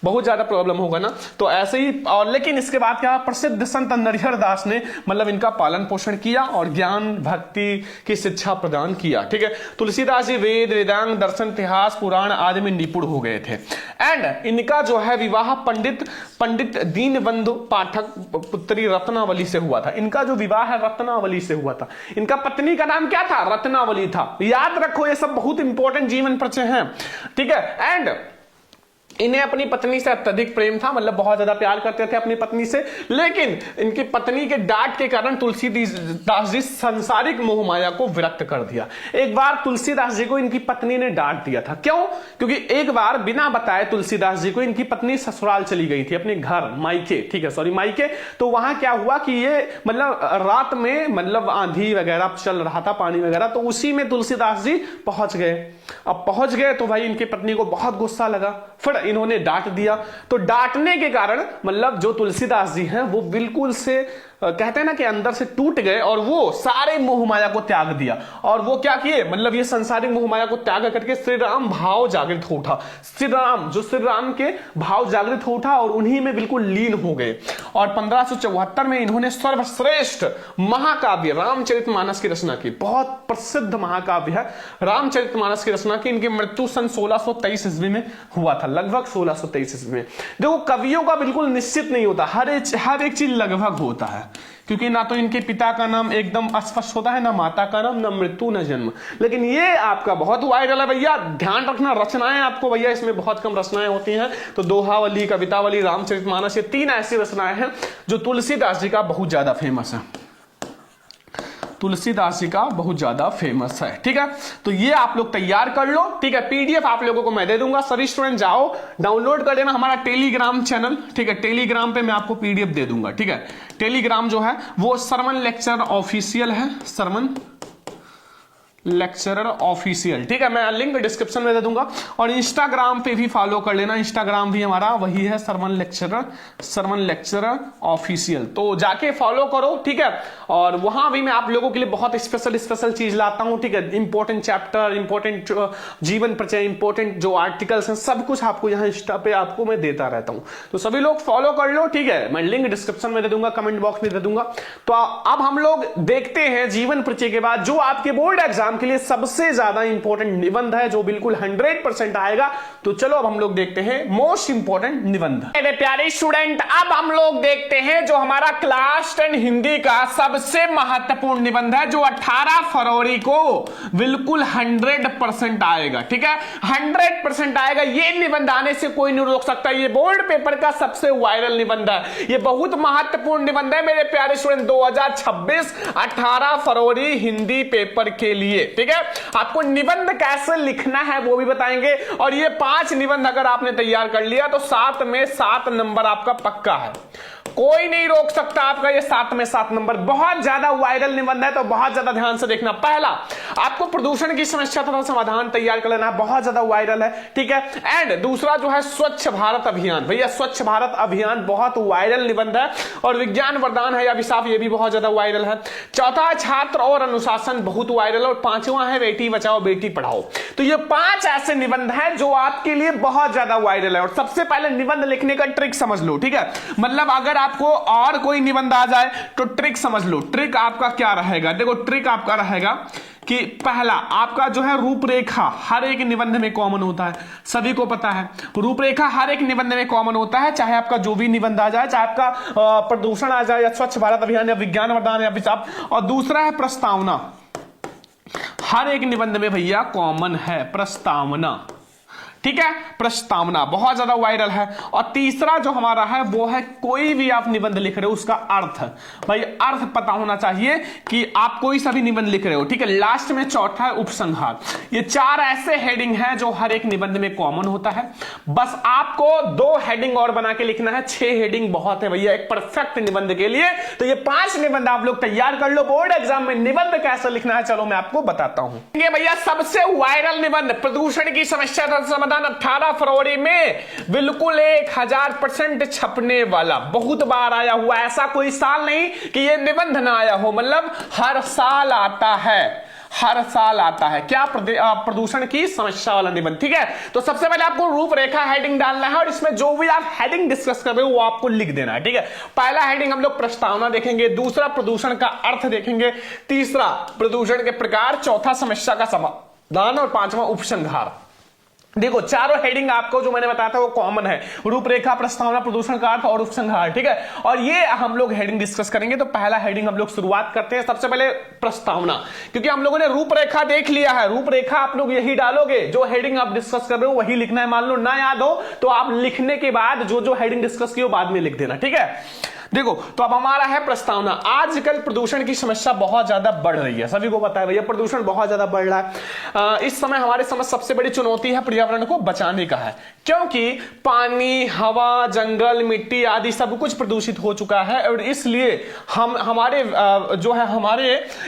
S1: बहुत ज्यादा प्रॉब्लम होगा ना। तो ऐसे ही और लेकिन इसके बाद क्या, प्रसिद्ध संत नरिहर दास ने मतलब इनका पालन पोषण किया और ज्ञान भक्ति की शिक्षा प्रदान किया, ठीक है। तुलसीदास जी वेद वेदांग दर्शन इतिहास पुराण आदि में निपुण हो गए थे। एंड इनका जो है विवाह पंडित दीनबंधु पाठक पुत्री रत्नावली से हुआ था। इनका जो विवाह है रत्नावली से हुआ था। इनका पत्नी का नाम क्या था, रत्नावली था। याद रखो ये सब बहुत इंपॉर्टेंट जीवन परिचय हैं, ठीक है। एंड इन्हें अपनी पत्नी से अत्यधिक प्रेम था, मतलब बहुत ज्यादा प्यार करते थे अपनी पत्नी से, लेकिन इनकी पत्नी के डांट के कारण तुलसीदास जी संसारिक मोह माया को विरक्त कर दिया। एक बार तुलसीदास जी को इनकी पत्नी ने डांट दिया था, क्यों? क्योंकि एक बार बिना बताए तुलसीदास जी को इनकी पत्नी ससुराल चली गई थी, अपने घर मायके, ठीक है, सॉरी मायके। तो वहां क्या हुआ कि ये मतलब रात में मतलब आंधी वगैरह चल रहा था, पानी वगैरह, तो उसी में तुलसीदास जी पहुंच गए। अब पहुंच गए तो भाई इनकी पत्नी को बहुत गुस्सा लगा, फिर इन्होंने डांट दिया। तो डांटने के कारण मतलब जो तुलसीदास जी हैं वो बिल्कुल से कहते हैं ना कि अंदर से टूट गए और वो सारे मोह माया को त्याग दिया। और वो क्या किए, मतलब ये संसारिक मोह माया को त्याग करके श्री राम भाव जागृत हो उठा। श्री राम के भाव जागृत हो उठा और उन्हीं में बिल्कुल लीन हो गए। और 1574 में इन्होंने सर्वश्रेष्ठ महाकाव्य रामचरितमानस की रचना की। बहुत प्रसिद्ध महाकाव्य है रामचरितमानस की रचना की। इनकी मृत्यु सन 1623 ईस्वी में हुआ था, लगभग 1623 ईस्वी में। देखो कवियों का बिल्कुल निश्चित नहीं होता, हर एक चीज लगभग होता है, क्योंकि ना तो इनके पिता का नाम एकदम स्पष्ट होता है, ना माता का नाम, ना मृत्यु, ना जन्म। लेकिन ये आपका बहुत वायरल है भैया, ध्यान रखना। रचनाएं आपको भैया इसमें बहुत कम रचनाएं होती हैं। तो दोहावली, कवितावली, रामचरितमानस, ये 3 ऐसी रचनाएं हैं जो तुलसीदास जी का बहुत ज्यादा फेमस है, तुलसीदास जी का बहुत ज्यादा फेमस है, ठीक है। तो ये आप लोग तैयार कर लो, ठीक है। पीडीएफ आप लोगों को मैं दे दूंगा, सभी स्टूडेंट जाओ डाउनलोड कर लेना हमारा टेलीग्राम चैनल, ठीक है। टेलीग्राम पे मैं आपको पीडीएफ दे दूंगा, ठीक है। टेलीग्राम जो है वो सरमन लेक्चर ऑफिशियल है, सरमन लेक्चरर ऑफिशियल, ठीक है। मैं लिंक डिस्क्रिप्शन में दे दूंगा। और इंस्टाग्राम पे भी फॉलो कर लेना, इंस्टाग्राम भी हमारा वही है, सरमन लेक्चरर ऑफिशियल। तो जाके फॉलो करो, ठीक है। और वहां भी मैं आप लोगों के लिए बहुत स्पेशल चीज लाता हूं, ठीक है। इंपॉर्टेंट चैप्टर, इंपॉर्टेंट जीवन परिचय, इंपॉर्टेंट जो आर्टिकल्स हैं, सब कुछ आपको यहाँ इंस्टा पे आपको मैं देता रहता हूं। तो सभी लोग फॉलो कर लो, ठीक है। मैं लिंक डिस्क्रिप्शन में दे दूंगा, कमेंट बॉक्स में दे दूंगा। तो अब हम लोग देखते हैं जीवन परिचय के बाद जो आपके बोर्ड एग्जाम के लिए सबसे ज्यादा इंपॉर्टेंट निबंध है, जो बिल्कुल 100% आएगा। तो चलो अब हम लोग देखते हैं मोस्ट इंपॉर्टेंट निबंध। मेरे प्यारे स्टूडेंट, अब हम लोग देखते हैं जो हमारा क्लास 10 हिंदी का सबसे महत्वपूर्ण निबंध है, जो 18 फरवरी को बिल्कुल 100% आएगा, ठीक है। 100% आएगा। ये निबंध आने से कोई नहीं रोक सकता। ये बोर्ड पेपर का सबसे वायरल निबंध है, ये बहुत महत्वपूर्ण निबंध है मेरे प्यारे स्टूडेंट। 2026 18 फरवरी हिंदी पेपर के लिए, ठीक है। आपको निबंध कैसे लिखना है वो भी बताएंगे। और ये 5 निबंध अगर आपने तैयार कर लिया तो 7 में 7 नंबर आपका पक्का है, कोई नहीं रोक सकता आपका ये 7 में 7 नंबर। बहुत ज्यादा वायरल निबंध है, तो बहुत ज्यादा ध्यान से देखना। पहला, आपको प्रदूषण की समस्या तथा समाधान तैयार कर लेना है, बहुत ज्यादा वायरल है, ठीक है। एंड दूसरा जो है स्वच्छ भारत अभियान, भैया स्वच्छ भारत अभियान बहुत वायरल निबंध है। और विज्ञान वरदान है या अभिशाप, ये भी बहुत ज्यादा वायरल है। चौथा है छात्र और अनुशासन, बहुत वायरल। और 5वां है बेटी बचाओ बेटी पढ़ाओ। तो ये 5 ऐसे निबंध है जो आपके लिए बहुत ज्यादा वायरल है। और सबसे पहले निबंध लिखने का ट्रिक समझ लो, ठीक है। मतलब अगर आपको और कोई निबंध आ जाए तो ट्रिक समझ लो। ट्रिक आपका क्या रहेगा, देखो ट्रिक आपका रहेगा कि पहला आपका जो है रूपरेखा हर एक निबंध में कॉमन होता है, सभी को पता है। रूपरेखा हर एक निबंध में कॉमन होता है, चाहे आपका जो भी निबंध आ जाए, चाहे आपका प्रदूषण आ जाए या स्वच्छ भारत अभियान या विज्ञान वरदान या अभिशाप। और दूसरा है प्रस्तावना, हर एक निबंध में भैया कॉमन है प्रस्तावना, ठीक है, प्रस्तावना बहुत ज्यादा वायरल है। और तीसरा जो हमारा है वो है कोई भी आप निबंध लिख रहे हो उसका अर्थ, भाई अर्थ पता होना चाहिए कि आप कोई सा भी निबंध लिख रहे हो। ठीक है, लास्ट में चौथा है उपसंहार। ये 4 ऐसे हेडिंग हैं जो हर एक निबंध में कॉमन होता है। बस आपको 2 हेडिंग और बना के लिखना है, 6 हेडिंग बहुत है भैया एक परफेक्ट निबंध के लिए। तो ये 5 निबंध आप लोग तैयार कर लो। बोर्ड एग्जाम में निबंध कैसे लिखना है चलो मैं आपको बताता हूं। ये भैया सबसे वायरल निबंध प्रदूषण की समस्या का समाधान 18 फरवरी में बिल्कुल 1000% छपने वाला, बहुत बार आया हुआ, ऐसा कोई साल नहीं कि ये निबंध ना आया हो, मतलब हर साल आता है, हर साल आता है। क्या प्रदूषण की समस्या वाला निबंध। ठीक है, तो सबसे पहले आपको रूपरेखा हेडिंग डालना है और इसमें जो भी आप हेडिंग डिस्कस कर रहे हो वो आपको लिख देना है। ठीक है, पहला हेडिंग हम लोग प्रस्तावना देखेंगे, दूसरा प्रदूषण का अर्थ देखेंगे, तीसरा प्रदूषण के प्रकार, चौथा समस्या का समाधान और पांचवा उपसंहार। देखो चारों हेडिंग आपको जो मैंने बताया था वो कॉमन है, रूपरेखा, प्रस्तावना, प्रदूषण का अर्थ और उपसंहार। ठीक है, और ये हम लोग हेडिंग डिस्कस करेंगे। तो पहला हेडिंग हम लोग शुरुआत करते हैं, सबसे पहले प्रस्तावना, क्योंकि हम लोगों ने रूपरेखा देख लिया है। रूपरेखा आप लोग यही डालोगे, जो हेडिंग आप डिस्कस कर रहे हो वही लिखना है। मान लो ना याद हो तो आप लिखने के बाद जो जो हेडिंग डिस्कस की हो बाद में लिख देना। ठीक है, देखो तो अब हमारा है प्रस्तावना। आजकल प्रदूषण की समस्या बहुत ज्यादा बढ़ रही है, सभी को पता है भैया प्रदूषण बहुत ज्यादा बढ़ रहा है। इस समय हमारे समझ सबसे बड़ी चुनौती है पर्यावरण को बचाने का है, क्योंकि पानी, हवा, जंगल, मिट्टी आदि सब कुछ प्रदूषित हो चुका है। और इसलिए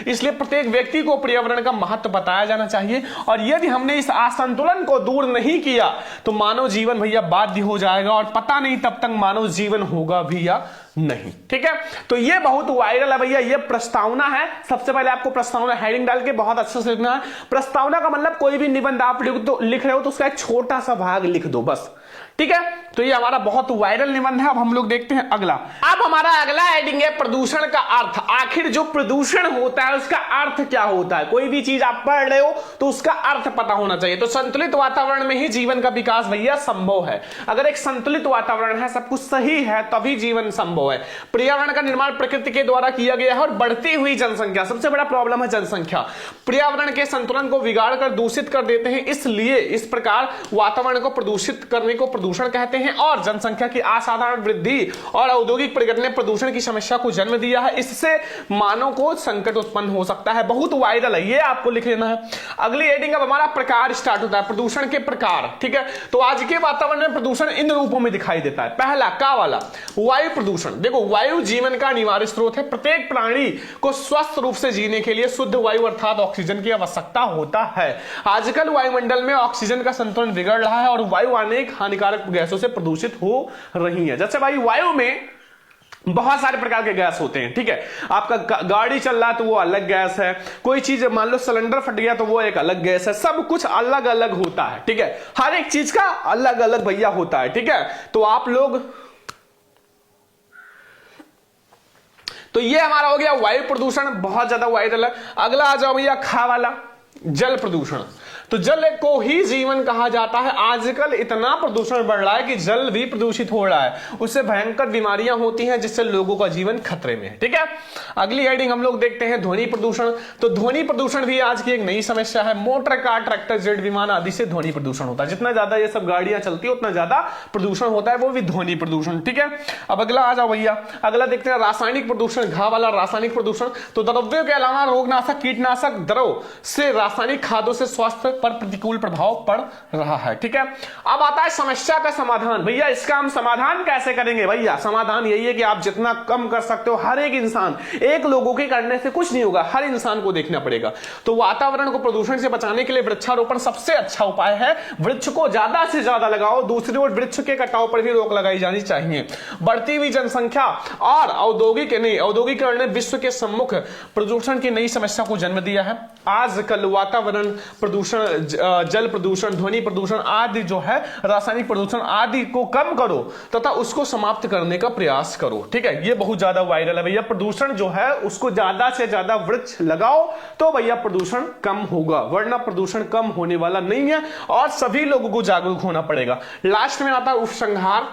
S1: इसलिए प्रत्येक व्यक्ति को पर्यावरण का महत्व बताया जाना चाहिए। और यदि हमने इस असंतुलन को दूर नहीं किया तो मानव जीवन भैया बाध्य हो जाएगा, और पता नहीं तब तक मानव जीवन होगा भी या नहीं। ठीक है, तो ये बहुत वायरल है भैया, ये प्रस्तावना है। सबसे पहले आपको प्रस्तावना हेडिंग डाल के बहुत अच्छे से लिखना है। प्रस्तावना का मतलब कोई भी निबंध आप लिख रहे हो तो उसका एक छोटा सा भाग लिख दो बस। ठीक है, तो ये हमारा बहुत वायरल निबंध है। अब हम लोग देखते हैं अगला। अब हमारा अगला हेडिंग है प्रदूषण का अर्थ। आखिर जो प्रदूषण होता है उसका अर्थ क्या होता है। कोई भी चीज आप पढ़ रहे हो तो उसका अर्थ पता होना चाहिए। तो संतुलित वातावरण में ही जीवन का विकास भैया संभव है। अगर एक संतुलित वातावरण है, सब कुछ सही है, तभी जीवन संभव है। पर्यावरण का निर्माण प्रकृति के द्वारा किया गया है। और बढ़ती हुई जनसंख्या, सबसे बड़ा प्रॉब्लम है जनसंख्या, पर्यावरण के संतुलन को बिगाड़ कर दूषित कर देते हैं। इसलिए इस प्रकार वातावरण को प्रदूषित करने को प्रदूषण कहते हैं। और जनसंख्या की असाधारण वृद्धि और औद्योगिक प्रगति ने प्रदूषण की समस्या को जन्म दिया है। इससे मानव को संकट उत्पन्न हो सकता है। बहुत वायरल है, ये आपको लिख लेना है। अगली हेडिंग अब हमारा प्रकार स्टार्ट होता है, प्रदूषण के प्रकार। ठीक है, तो आज के वातावरण में प्रदूषण इन रूपों में दिखाई देता है। पहला का वाला वायु प्रदूषण। देखो वायु जीवन का अनिवार्य स्रोत है। प्रत्येक प्राणी को स्वस्थ रूप से जीने के लिए शुद्ध वायु अर्थात ऑक्सीजन की आवश्यकता होता है। आजकल वायुमंडल में ऑक्सीजन का संतुलन बिगड़ रहा है और वायु अनेक हानिकारक गैसों से प्रदूषित हो रही है। जैसे भाई वायु में बहुत सारे प्रकार के गैस होते हैं। ठीक है, आपका गाड़ी चल रहा है तो वो अलग गैस है, कोई चीज मान लो सिलेंडर फट गया तो वो एक अलग गैस है। सब कुछ अलग अलग होता है। ठीक है, हर एक चीज का अलग अलग भैया होता है। ठीक है, तो आप लोग, तो ये हमारा हो गया वायु प्रदूषण, बहुत ज्यादा वायरल है। अगला आ जाओ भैया खा वाला, जल प्रदूषण। तो जल को ही जीवन कहा जाता है। आजकल इतना प्रदूषण बढ़ रहा है कि जल भी प्रदूषित हो रहा है, उससे भयंकर बीमारियां होती हैं जिससे लोगों का जीवन खतरे में है। ठीक है, अगली हेडिंग हम लोग देखते हैं ध्वनि प्रदूषण। तो ध्वनि प्रदूषण भी आज की एक नई समस्या है। मोटर कार, ट्रैक्टर, जेट विमान आदि से ध्वनि प्रदूषण होता है। जितना ज्यादा ये सब गाड़ियां चलती है उतना ज्यादा प्रदूषण होता है, वो भी ध्वनि प्रदूषण। ठीक है, अब अगला आ जाओ भैया, अगला देखते हैं रासायनिक प्रदूषण, घा वाला रासायनिक प्रदूषण। तो द्रव्यों के अलावा रोगनाशक, कीटनाशक द्रव से रासायनिक खादों से स्वास्थ्य पर प्रतिकूल प्रभाव पड़ रहा है। ठीक है, अब आता है समस्या का समाधान। भैया इसका हम समाधान कैसे करेंगे। भैया समाधान यही है कि आप जितना कम कर सकते हो, हर एक इंसान, एक लोगों के करने से कुछ नहीं होगा, हर इंसान को देखना पड़ेगा। तो वातावरण को प्रदूषण से बचाने के लिए वृक्षारोपण सबसे अच्छा उपाय है। वृक्ष को ज्यादा से ज्यादा लगाओ। दूसरी ओर वृक्ष के कटाव पर भी रोक लगाई जानी चाहिए। बढ़ती हुई जनसंख्या और औद्योगिकरण ने विश्व के सम्मुख प्रदूषण की नई समस्या को जन्म दिया है। आजकल वातावरण प्रदूषण, जल प्रदूषण, ध्वनि प्रदूषण आदि जो है, रासायनिक प्रदूषण आदि को कम करो तथा उसको समाप्त करने का प्रयास करो। ठीक है, ये बहुत ज्यादा वायरल है भैया। प्रदूषण जो है उसको ज्यादा से ज्यादा वृक्ष लगाओ तो भैया प्रदूषण कम होगा, वरना प्रदूषण कम होने वाला नहीं है और सभी लोगों को जागरूक होना पड़ेगा। लास्ट में आता है उपसंहार।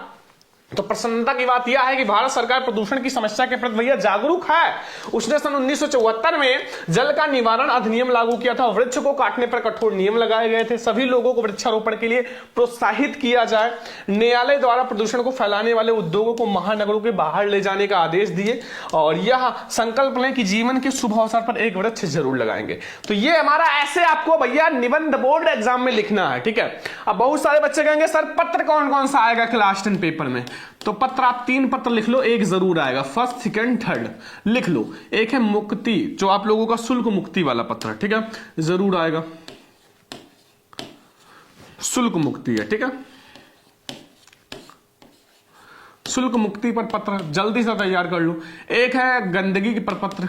S1: तो प्रसन्नता की बात यह है कि भारत सरकार प्रदूषण की समस्या के प्रति भैया जागरूक है। उसने सन 1974 में जल का निवारण अधिनियम लागू किया था। वृक्ष को काटने पर कठोर नियम लगाए गए थे। सभी लोगों को वृक्षारोपण के लिए प्रोत्साहित किया जाए। न्यायालय द्वारा प्रदूषण को फैलाने वाले उद्योगों को महानगरों के बाहर ले जाने का आदेश दिए और यह संकल्प लें कि जीवन के शुभ अवसर पर एक वृक्ष जरूर लगाएंगे। तो ये हमारा ऐसे आपको भैया निबंध बोर्ड एग्जाम में लिखना है, ठीक है। अब बहुत सारे बच्चे कहेंगे सर पत्र कौन कौन सा आएगा क्लास 10 पेपर में, तो पत्र आप 3 पत्र लिख लो, एक जरूर आएगा, फर्स्ट सेकंड थर्ड लिख लो। एक है मुक्ति, जो आप लोगों का शुल्क मुक्ति वाला पत्र, ठीक है, जरूर आएगा, शुल्क मुक्ति है, ठीक है। शुल्क मुक्ति पर पत्र जल्दी से तैयार कर लो। एक है गंदगी पर पत्र,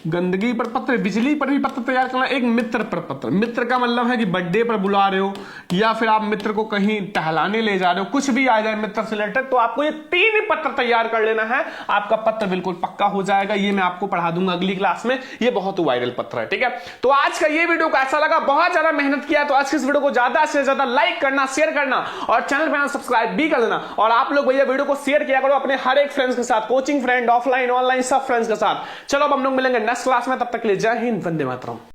S1: गंदगी पर पत्र, बिजली पर भी पत्र तैयार करना। एक मित्र पर पत्र, मित्र का मतलब है कि बर्थडे पर बुला रहे हो या फिर आप मित्र को कहीं टहलाने ले जा रहे हो, कुछ भी आ जाए मित्र से रिलेटेड, तो आपको ये 3 पत्र तैयार कर लेना है, आपका पत्र बिल्कुल पक्का हो जाएगा। ये मैं आपको पढ़ा दूंगा अगली क्लास में, ये बहुत वायरल पत्र है, ठीक है। तो आज का ये वीडियो कैसा लगा, बहुत ज्यादा मेहनत किया, तो आज के इस वीडियो को ज्यादा से ज्यादा लाइक करना, शेयर करना और चैनल पर सब्सक्राइब भी कर देना। और आप लोग भैया वीडियो को शेयर किया करो अपने हर एक फ्रेंड्स के साथ, कोचिंग फ्रेंड, ऑफलाइन ऑनलाइन सब फ्रेंड्स के साथ। चलो अब हम लोग मिलेंगे नेक्स्ट क्लास में, तब तक के लिए जय हिंद, वंदे मातरम।